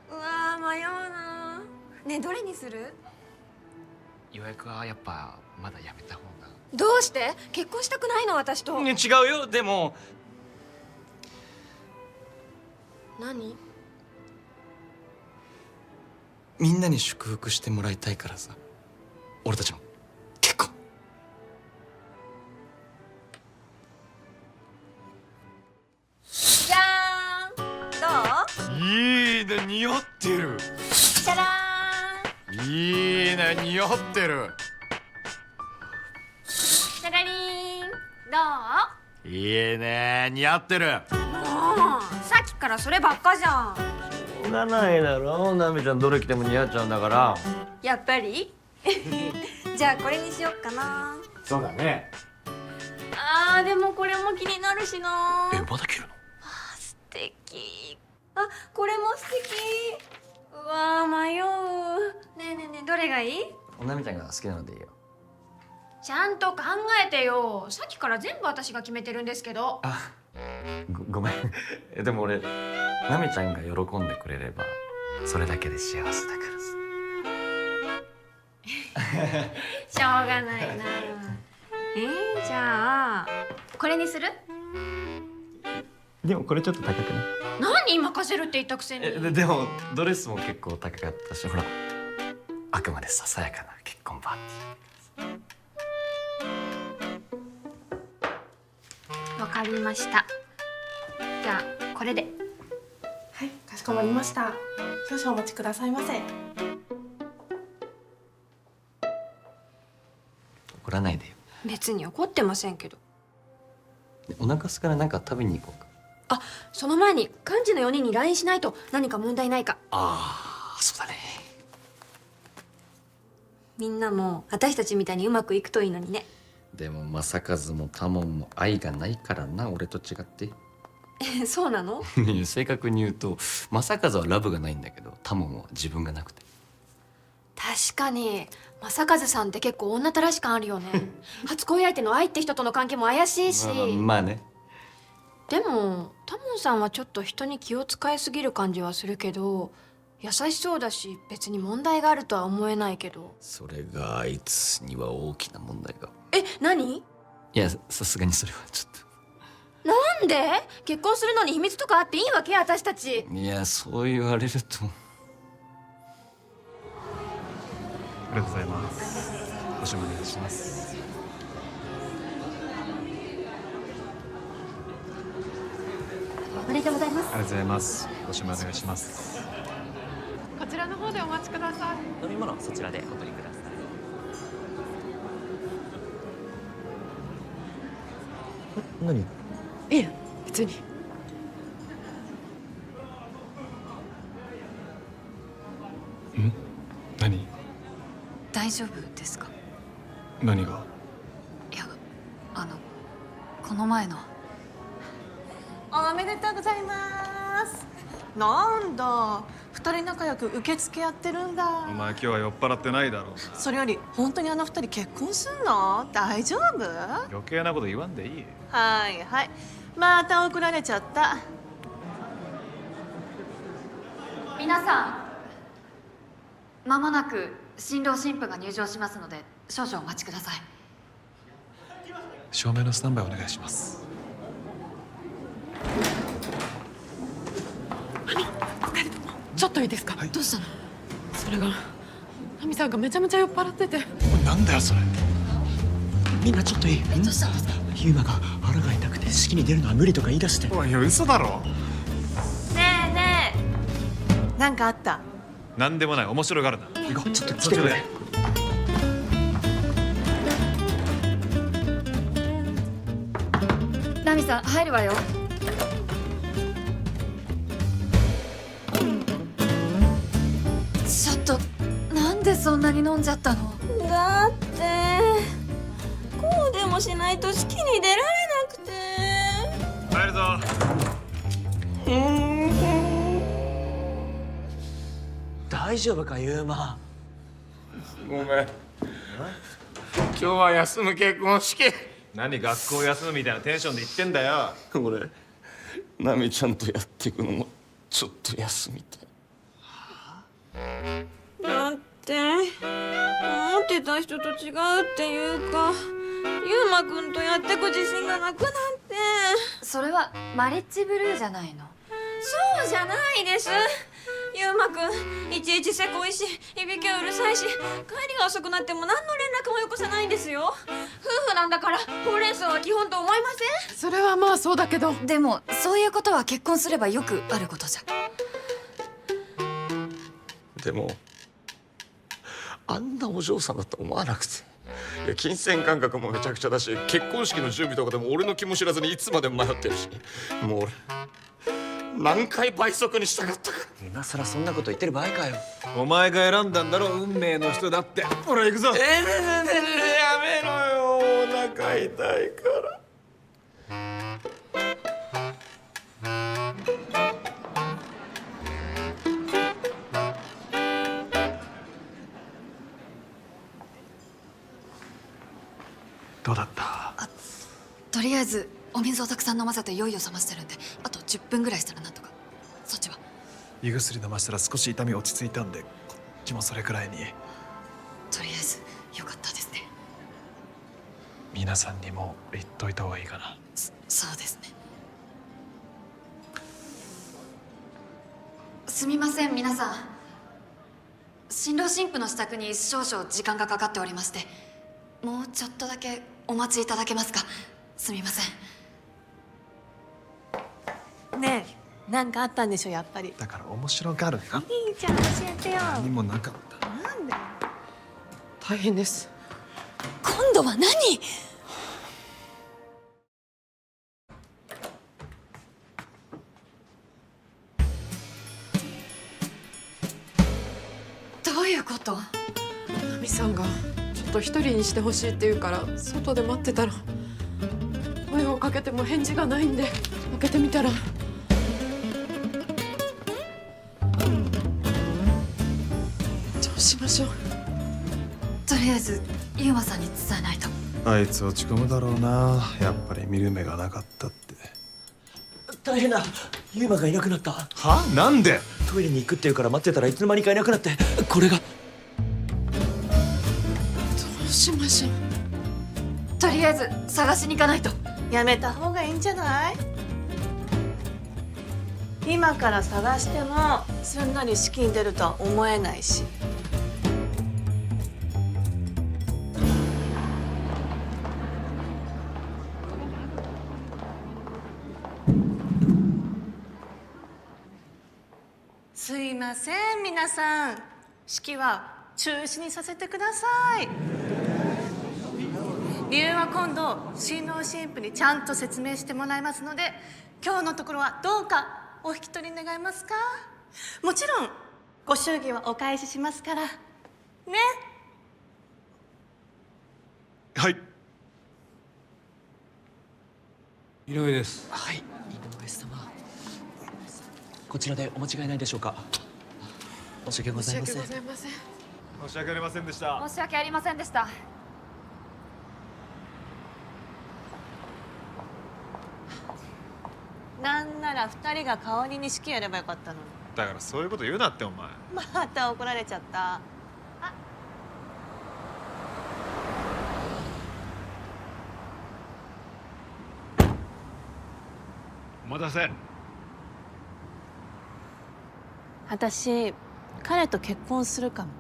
Speaker 8: うわー、迷うな。ねえ、どれにする？
Speaker 3: 予約はやっぱまだやめた方が。
Speaker 8: どうして？結婚したくないの？私と。
Speaker 3: 違うよ。でも
Speaker 8: 何？
Speaker 6: みんなに祝福してもらいたいからさ、俺たちの結婚。
Speaker 8: じゃーん。どう？
Speaker 2: いいね、似合ってる。
Speaker 8: じゃらーん。
Speaker 2: いいね、似合ってる。
Speaker 8: じゃらりーん。ど
Speaker 2: いいね、似合ってる。
Speaker 8: う？もうさっきからそればっかじゃん。
Speaker 3: しょうがないだろ。ナミちゃんどれ着ても似合っちゃうんだから。
Speaker 8: やっぱりじゃあこれにしよっかな。
Speaker 2: そうだね。
Speaker 8: あー、でもこれも気になるしな。
Speaker 6: まだ着るの？
Speaker 8: 素敵。あ、これも素敵。うわー、迷う。ねえねえねえ、どれがいい？
Speaker 6: ナミちゃんが好きなのでいいよ。
Speaker 8: ちゃんと考えてよ。さっきから全部私が決めてるんですけど。
Speaker 6: ごめん。でも俺、ナミちゃんが喜んでくれればそれだけで幸せだからさ。
Speaker 8: しょうがないな。じゃあこれにする？
Speaker 6: でもこれちょっと高くない？
Speaker 8: 何任せるって言ったくせに。
Speaker 6: でもドレスも結構高かったし、ほら、あくまでささやかな結婚パーティー。
Speaker 8: わかりました。じゃあこれで。
Speaker 14: はい、かしこまりました。少々お待ちくださいませ。
Speaker 6: 怒らないでよ。
Speaker 8: 別に怒ってませんけど。
Speaker 6: お腹すからなんか食べに行こうか。
Speaker 8: あ、その前に幹事の4人に LINE しないと何か問題ないか。
Speaker 6: ああ、そうだね。
Speaker 8: みんなも私たちみたいにうまくいくといいのにね。
Speaker 6: でも正和も多門も愛がないからな、俺と違って。
Speaker 8: そうなの？
Speaker 6: 正確に言うと正和はラブがないんだけど、多門は自分がなくて。
Speaker 8: 確かに正和さんって結構女たらし感あるよね。初恋相手の愛って人との関係も怪しいし。
Speaker 6: まあね。
Speaker 8: でも多門さんはちょっと人に気を使いすぎる感じはするけど、優しそうだし別に問題があるとは思えないけど。
Speaker 6: それがあいつには大きな問題が。
Speaker 8: 何？
Speaker 6: いや、さすがにそれはちょっと。
Speaker 8: なんで？結婚するのに秘密とかあっていいわけ？私たち。
Speaker 6: いや、そう言われると。
Speaker 16: ありがとうございます。ご注文お願いします。
Speaker 8: おめでとうございます。
Speaker 16: ありがとうございます。ご注文お願いします。
Speaker 7: こちらの方でお待ちください。
Speaker 4: 飲み物そちらでお取りください。
Speaker 6: 何？
Speaker 7: いえ、別に。
Speaker 16: 何？
Speaker 13: 大丈夫ですか？
Speaker 16: 何が？
Speaker 13: いや、この前の。
Speaker 14: おめでとうございます。なんだ、二人仲良く受付やってるんだ。
Speaker 16: お前今日は酔っ払ってないだろうな。
Speaker 14: それより本当にあの二人結婚すんの？大丈夫？
Speaker 16: 余計なこと言わんでいい。
Speaker 14: はいはい、また怒られちゃった。
Speaker 13: 皆さん、まもなく新郎新婦が入場しますので少々お待ちください。
Speaker 16: 照明のスタンバイお願いします。
Speaker 7: ちょっといいですか？
Speaker 13: どうしたの？
Speaker 7: それが、ナミさんがめちゃめちゃ酔っ払ってて。
Speaker 16: なんだよそれ。
Speaker 10: みんなちょっといい？
Speaker 13: どうしたの？
Speaker 10: ユーマが腹が痛くて式に出るのは無理とか言い出して。
Speaker 2: おい、嘘だろ。
Speaker 14: ねえねえ、なんかあった？
Speaker 2: なんでもない、面白がるな。
Speaker 10: 行こう、ちょっと来てくれ。
Speaker 13: ナミさん入るわよ。ちょっとなんでそんなに飲んじゃったの？
Speaker 8: だってこうでもしないと式に出られなくて。
Speaker 2: 入るぞ。
Speaker 10: 大丈夫か、ユーマ。
Speaker 11: ごめん。今日は休む結婚式。
Speaker 2: 何学校休むみたいなテンションで言ってんだよ。
Speaker 6: 俺ナミちゃんとやっていくのもちょっと休みたい。
Speaker 8: だって思ってた人と違うっていうか、ゆうまくんとやってく自信がなくなって。
Speaker 13: それはマリッジブルーじゃないの？
Speaker 8: そうじゃないです。ゆうまくんいちいちせこいし、いびきはうるさいし、帰りが遅くなっても何の連絡もよこさないんですよ。夫婦なんだからほうれん草は基本と思いません？
Speaker 7: それはまあそうだけど。
Speaker 13: でもそういうことは結婚すればよくあることじゃ。
Speaker 6: でもあんなお嬢さんだと思わなくて。いや、金銭感覚もめちゃくちゃだし、結婚式の準備とかでも俺の気も知らずにいつまでも迷ってるし、もう俺何回倍速にしたかったか。
Speaker 10: 今さらそんなこと言ってる場合かよ。
Speaker 2: お前が選んだんだろ、運命の人だって。ほら行くぞ。
Speaker 6: ねえねえねえねえ、やめろよ、お腹痛いから。
Speaker 16: どうだった？
Speaker 13: とりあえずお水をたくさん飲ませて酔いを覚ましてるんで、あと10分ぐらいしたらなんとか。そっちは？
Speaker 2: 胃薬飲ましたら少し痛み落ち着いたんで、こっちもそれくらいに。
Speaker 13: とりあえずよかったですね。
Speaker 2: 皆さんにも言っといた方がいいかな。
Speaker 13: そうですね。すみません皆さん、新郎新婦の支度に少々時間がかかっておりまして、もうちょっとだけお待ちいただけますか？すみません。
Speaker 14: ねえ、なんかあったんでしょやっぱり。
Speaker 2: だから面白がるな。
Speaker 14: いいじゃん、教えてよ。
Speaker 2: 何もなかった。
Speaker 14: なんで？
Speaker 7: 大変です。
Speaker 13: 今度は何？どういうこと？
Speaker 7: ナミさんがちょっと一人にしてほしいって言うから外で待ってたら、声をかけても返事がないんで開けてみたら。どうしましょう。
Speaker 13: とりあえずユウマさんに伝えないと。
Speaker 2: あいつ落ち込むだろうな。やっぱり見る目がなかったって。
Speaker 10: 大変だ、ユーマがいなくなった。
Speaker 2: は？なんで？
Speaker 10: トイレに行くって言うから待ってたらいつの間にかいなくなって、これが。
Speaker 7: どうしましょう。
Speaker 13: とりあえず探しに行かないと。
Speaker 14: やめた方がいいんじゃない？今から探してもすんなり式に出るとは思えないし。すいません皆さん、式は中止にさせてください。理由は今度新郎新婦にちゃんと説明してもらいますので、今日のところはどうかお引き取り願えますか？もちろんご祝儀はお返ししますからね。
Speaker 2: はい。
Speaker 10: 井上です。はい、井上様。こちらでお間違いないでしょうか？申し訳ございません。
Speaker 2: 申し訳ありませんでした。
Speaker 13: 申し訳ありませんでした。
Speaker 14: なんなら2人が代わりに式やればよかったのに。
Speaker 2: だからそういうこと言うなってお前。
Speaker 14: また怒られちゃった。
Speaker 2: お待たせ。
Speaker 14: 私彼と結婚するかも。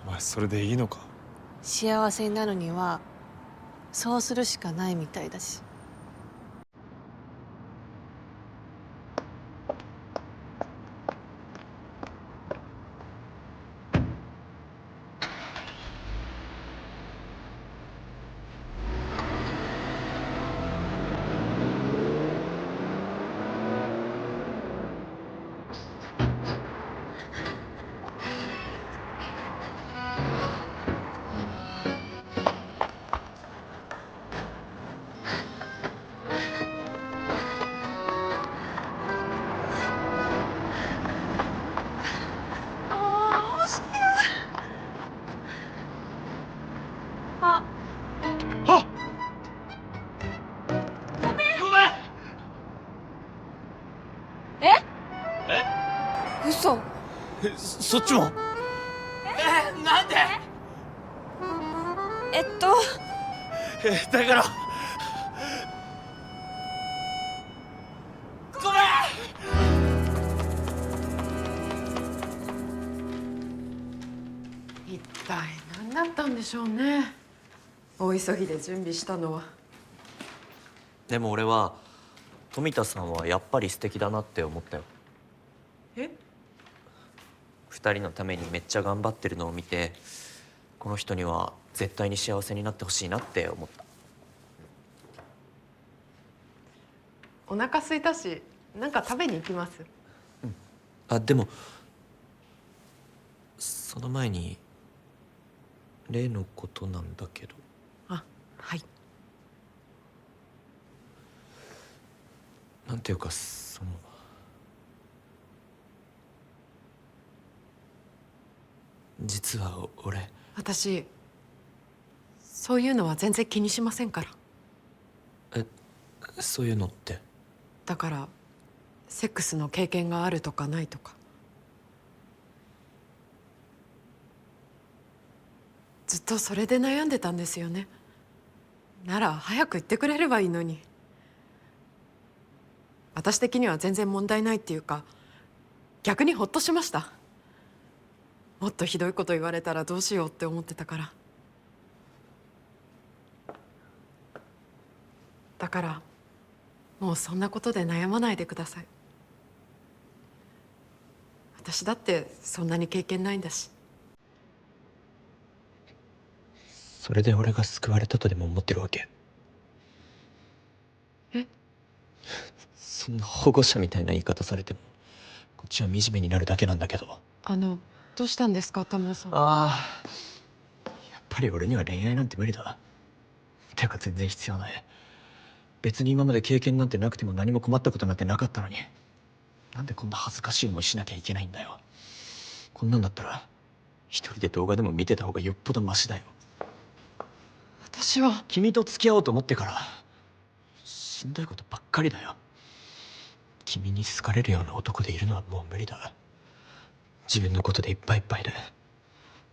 Speaker 2: お前それでいいのか？
Speaker 14: 幸せになるにはそうするしかないみたいだし。
Speaker 8: 嘘。
Speaker 1: そっちも？
Speaker 3: なんで？
Speaker 1: だから
Speaker 3: ごめん。
Speaker 7: 一体何だったんでしょうね。大急ぎで準備したのは。
Speaker 4: でも俺は富田さんはやっぱり素敵だなって思ったよ。
Speaker 7: え？
Speaker 4: 二人のためにめっちゃ頑張ってるのを見て、この人には絶対に幸せになってほしいなって思った。
Speaker 7: お腹空いたし、なんか食べに行きます。
Speaker 4: あ、でもその前に例のことなんだけど。
Speaker 7: あ、はい。
Speaker 4: なんていうか実は俺、
Speaker 7: 私そういうのは全然気にしませんから。
Speaker 4: そういうのって？
Speaker 7: だからセックスの経験があるとかないとか、ずっとそれで悩んでたんですよね。なら早く言ってくれればいいのに。私的には全然問題ないっていうか、逆にホッとしました。もっとひどいこと言われたらどうしようって思ってたから。だからもうそんなことで悩まないでください。私だってそんなに経験ないんだし。
Speaker 4: それで俺が救われたとでも思ってるわけ？
Speaker 7: え？
Speaker 4: そんな保護者みたいな言い方されてもこっちは惨めになるだけなんだけど。
Speaker 7: どうしたんですか、田村さん。
Speaker 4: やっぱり俺には恋愛なんて無理だ。てか全然必要ない。別に今まで経験なんてなくても何も困ったことなんてなかったのに、なんでこんな恥ずかしい思いしなきゃいけないんだよ。こんなんだったら一人で動画でも見てた方がよっぽどマシだよ。
Speaker 7: 私は
Speaker 4: 君と付き合おうと思ってからしんどいことばっかりだよ。君に好かれるような男でいるのはもう無理だ。自分のことでいっぱいいっぱいで、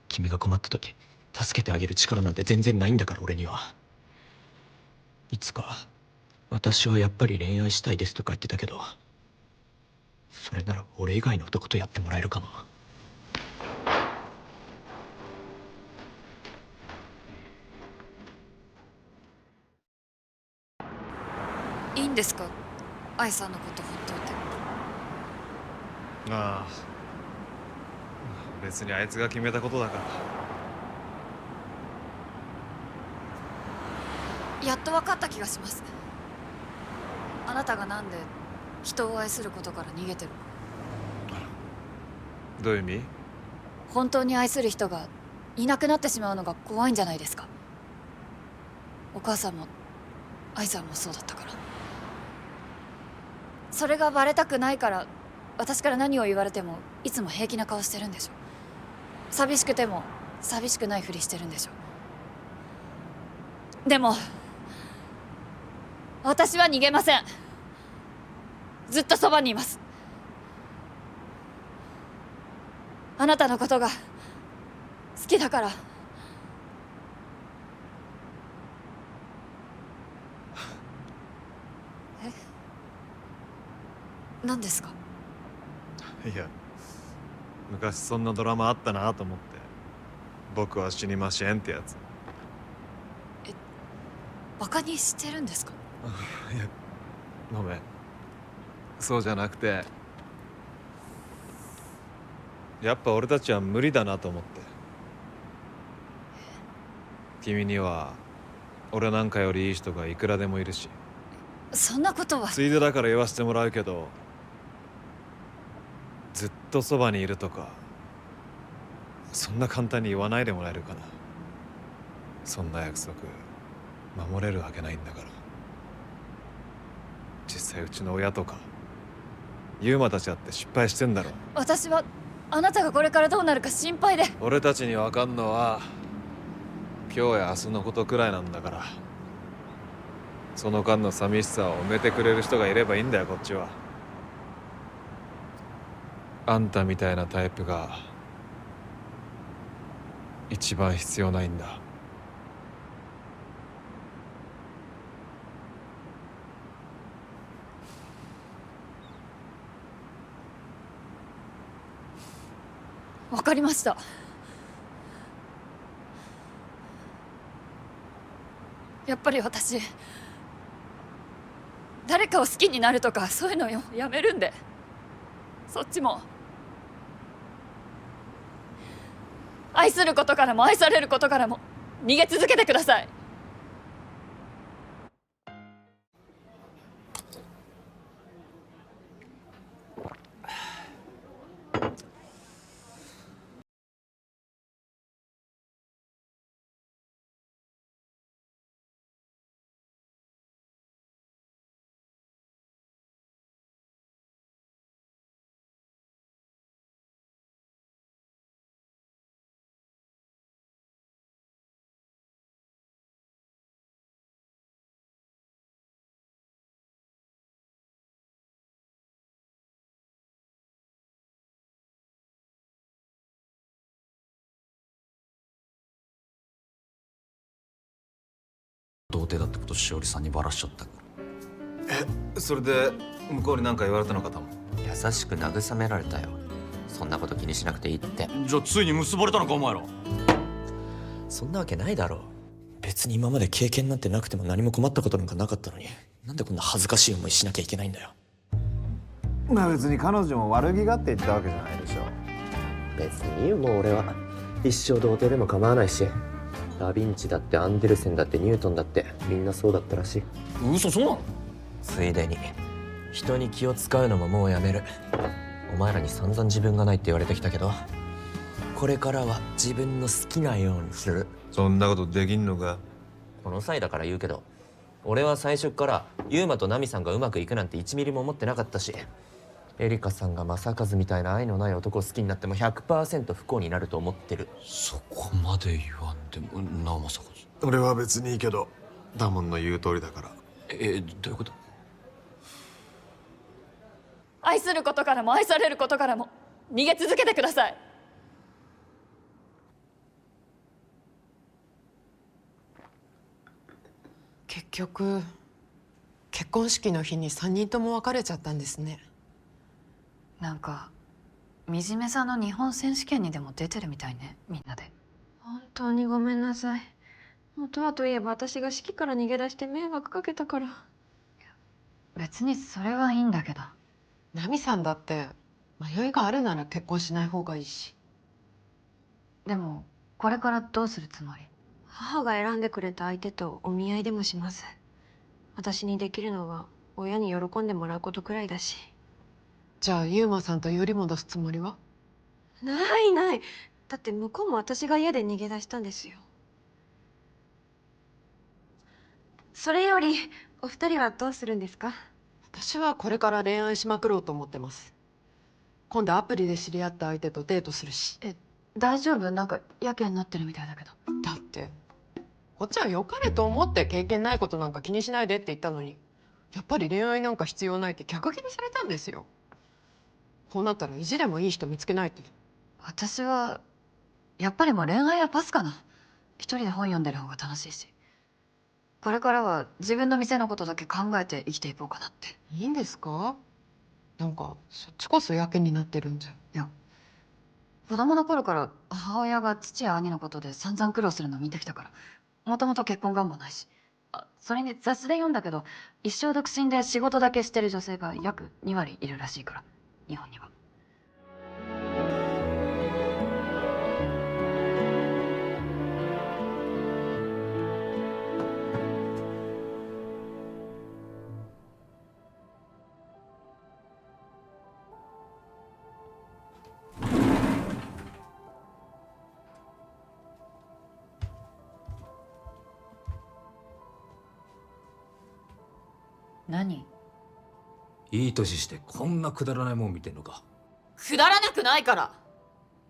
Speaker 4: 君が困った時助けてあげる力なんて全然ないんだから俺には。いつか私はやっぱり恋愛したいですとか言ってたけど、それなら俺以外の男とやってもらえるかも。
Speaker 13: いいんですか、愛さんのことほっといて。
Speaker 2: ああ、別にあいつが決めたことだから。
Speaker 13: やっと分かった気がします。あなたがなんで人を愛することから逃げてるのか。
Speaker 2: どういう意味？
Speaker 13: 本当に愛する人がいなくなってしまうのが怖いんじゃないですか。お母さんも愛さんもそうだったから。それがバレたくないから私から何を言われてもいつも平気な顔してるんでしょ。寂しくても寂しくないふりしてるんでしょ。でも私は逃げません。ずっとそばにいます。あなたのことが好きだから。何ですか？
Speaker 2: いや、昔そんなドラマあったなと思って。僕は死にませんってやつ。
Speaker 13: バカにしてるんですか？
Speaker 2: いや、ごめん。そうじゃなくて、やっぱ俺たちは無理だなと思って。君には俺なんかよりいい人がいくらでもいるし。
Speaker 13: そんなことは。
Speaker 2: ついでだから言わせてもらうけど、ずっとそばにいるとかそんな簡単に言わないでもらえるかな。そんな約束守れるわけないんだから。実際うちの親とかユーマたちだって失敗してんだろ。
Speaker 13: 私はあなたがこれからどうなるか心配で。
Speaker 2: 俺たちに分かんのは今日や明日のことくらいなんだから。その間の寂しさを埋めてくれる人がいればいいんだよ、こっちは。あんたみたいなタイプが一番必要ないんだ。
Speaker 13: わかりました。やっぱり私誰かを好きになるとかそういうのよやめるんで、そっちも愛することからも愛されることからも逃げ続けてください。
Speaker 1: 童貞だってことしおりさんにバラしちゃったから。
Speaker 2: それで向こうに何か言われたのかと。
Speaker 4: 優しく慰められたよ。そんなこと気にしなくていいって。
Speaker 6: じゃあついに結ばれたのかお前ら。
Speaker 4: そんなわけないだろう。別に今まで経験なんてなくても何も困ったことなんかなかったのに、なんでこんな恥ずかしい思いしなきゃいけないんだよ。
Speaker 2: まあ別に彼女も悪気がって言ったわけじゃないでしょ。
Speaker 4: 別にいいよ、もう俺は一生童貞でも構わないし、ダ・ヴィンチだってアンデルセンだってニュートンだってみんなそうだったらしい。
Speaker 6: 嘘、そうなの？
Speaker 4: ついでに人に気を使うのももうやめる。お前らに散々自分がないって言われてきたけど、これからは自分の好きなようにする。
Speaker 2: そんなことできんのか？
Speaker 4: この際だから言うけど、俺は最初からユーマとナミさんがうまくいくなんて1ミリも思ってなかったし、エリカさんが正和みたいな愛のない男を好きになっても 100% 不幸になると思ってる。
Speaker 1: そこまで言わんでもなお正和。
Speaker 2: 俺は別にいいけど、ダモンの言う通りだから。
Speaker 1: どういうこと？
Speaker 13: 愛することからも愛されることからも逃げ続けてください。
Speaker 7: 結局結婚式の日に3人とも別れちゃったんですね。
Speaker 17: なんか惨めさの日本選手権にでも出てるみたいね、みんなで。
Speaker 5: 本当にごめんなさい。元はといえば私が式から逃げ出して迷惑かけたから。
Speaker 17: 別にそれはいいんだけど。
Speaker 7: ナミさんだって迷いがあるなら結婚しない方がいいし。
Speaker 17: でもこれからどうするつもり？
Speaker 5: 母が選んでくれた相手とお見合いでもします。私にできるのは親に喜んでもらうことくらいだし。
Speaker 7: じゃあユーマさんとより戻すつもりは？
Speaker 5: ないない。だって向こうも私が家で逃げ出したんですよ。それよりお二人はどうするんですか？
Speaker 7: 私はこれから恋愛しまくろうと思ってます。今度アプリで知り合った相手とデートするし。
Speaker 17: 大丈夫？なんかやけになってるみたいだけど。
Speaker 7: だってこっちは良かれと思って経験ないことなんか気にしないでって言ったのに、やっぱり恋愛なんか必要ないって逆ギレされたんですよ。こうなったら意地でもいい人見つけないと。
Speaker 17: 私はやっぱりもう恋愛はパスかな。一人で本読んでる方が楽しいし。これからは自分の店のことだけ考えて生きていこうかなって。
Speaker 7: いいんですか？なんかそっちこそやけになってるんじゃ。
Speaker 17: いや、子供の頃から母親が父や兄のことで散々苦労するのを見てきたから、もともと結婚願望ないし。それに雑誌で読んだけど、一生独身で仕事だけしてる女性が約2割いるらしいから、日本には。何？
Speaker 9: いい年してこんなくだらないもん見てんのか。
Speaker 13: くだらなくないから。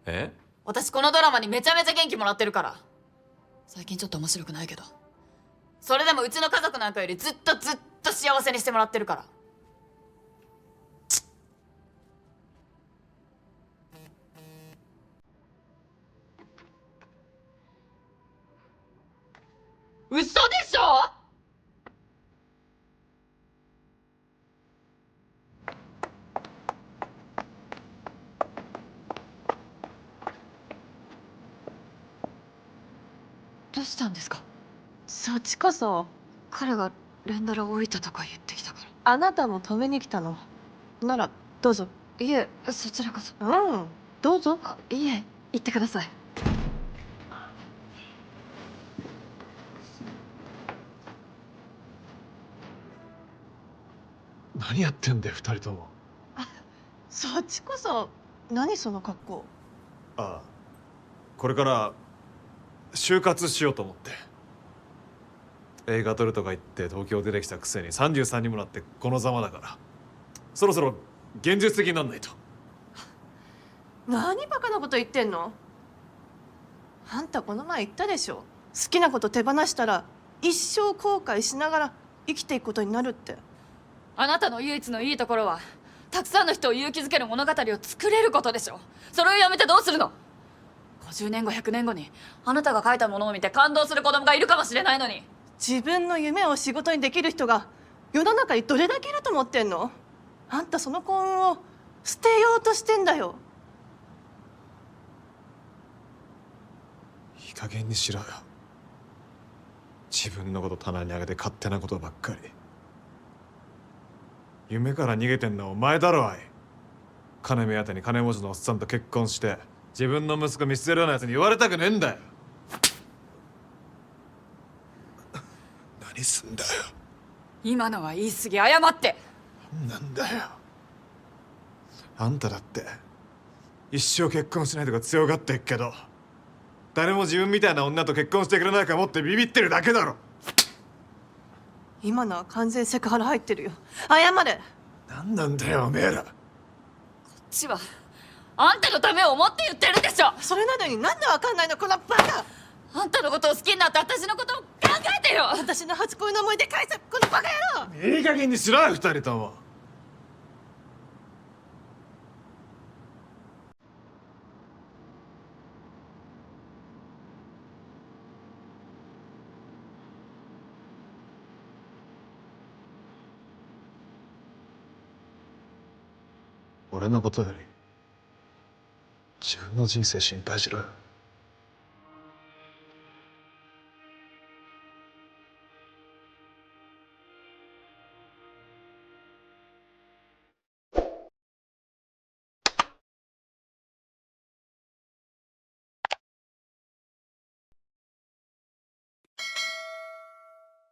Speaker 9: え？
Speaker 13: 私このドラマにめちゃめちゃ元気もらってるから。最近ちょっと面白くないけど、それでもうちの家族なんかよりずっとずっと幸せにしてもらってるから。嘘でしょ？
Speaker 17: どうしたんですか？
Speaker 14: そっちこそ。
Speaker 17: 彼が連ドラ降りたとか言ってきたから。
Speaker 14: あなたも止めに来たのならどうぞ。
Speaker 17: いえ、そちらこそ。
Speaker 14: うんどうぞ。
Speaker 17: いえ、言ってください。
Speaker 2: 何やってんだよ2人とも。
Speaker 14: そっちこそ何その格好。
Speaker 2: ああ、これから就活しようと思って。映画撮るとか言って東京出てきたくせに33にもなってこのざまだから、そろそろ現実的になんないと。
Speaker 14: 何バカなこと言ってんの。あんたこの前言ったでしょ、好きなこと手放したら一生後悔しながら生きていくことになるって。
Speaker 13: あなたの唯一のいいところはたくさんの人を勇気づける物語を作れることでしょ。それをやめてどうするの。50年後100年後にあなたが書いたものを見て感動する子供がいるかもしれないのに。
Speaker 14: 自分の夢を仕事にできる人が世の中にどれだけいると思ってんの。あんたその幸運を捨てようとしてんだよ。
Speaker 2: いい加減にしろよ。自分のこと棚に上げて勝手なことばっかり。夢から逃げてんのはお前だろ。あい金目当てに金持ちのおっさんと結婚して自分の息子見捨てるようなやつに言われたくねえんだよ。何すんだよ。
Speaker 13: 今のは言い過ぎ、謝って。
Speaker 2: なんだよ。あんただって一生結婚しないとか強がってっけど、誰も自分みたいな女と結婚してくれないかもってビビってるだけだろ。
Speaker 14: 今のは完全セクハラ入ってるよ。謝れ。
Speaker 2: なんなんだよおめえら。
Speaker 13: こっちはあんたのためを思って言ってるんでしょ。
Speaker 14: それなのになんでわかんないのこのバカ。
Speaker 13: あんたのことを好きになって私のことを考えてよ。
Speaker 14: 私の初恋の思い出返せこのバカ野郎。
Speaker 2: いい加減にしろよ二人とも。俺のことより自分の人生心配しろよ。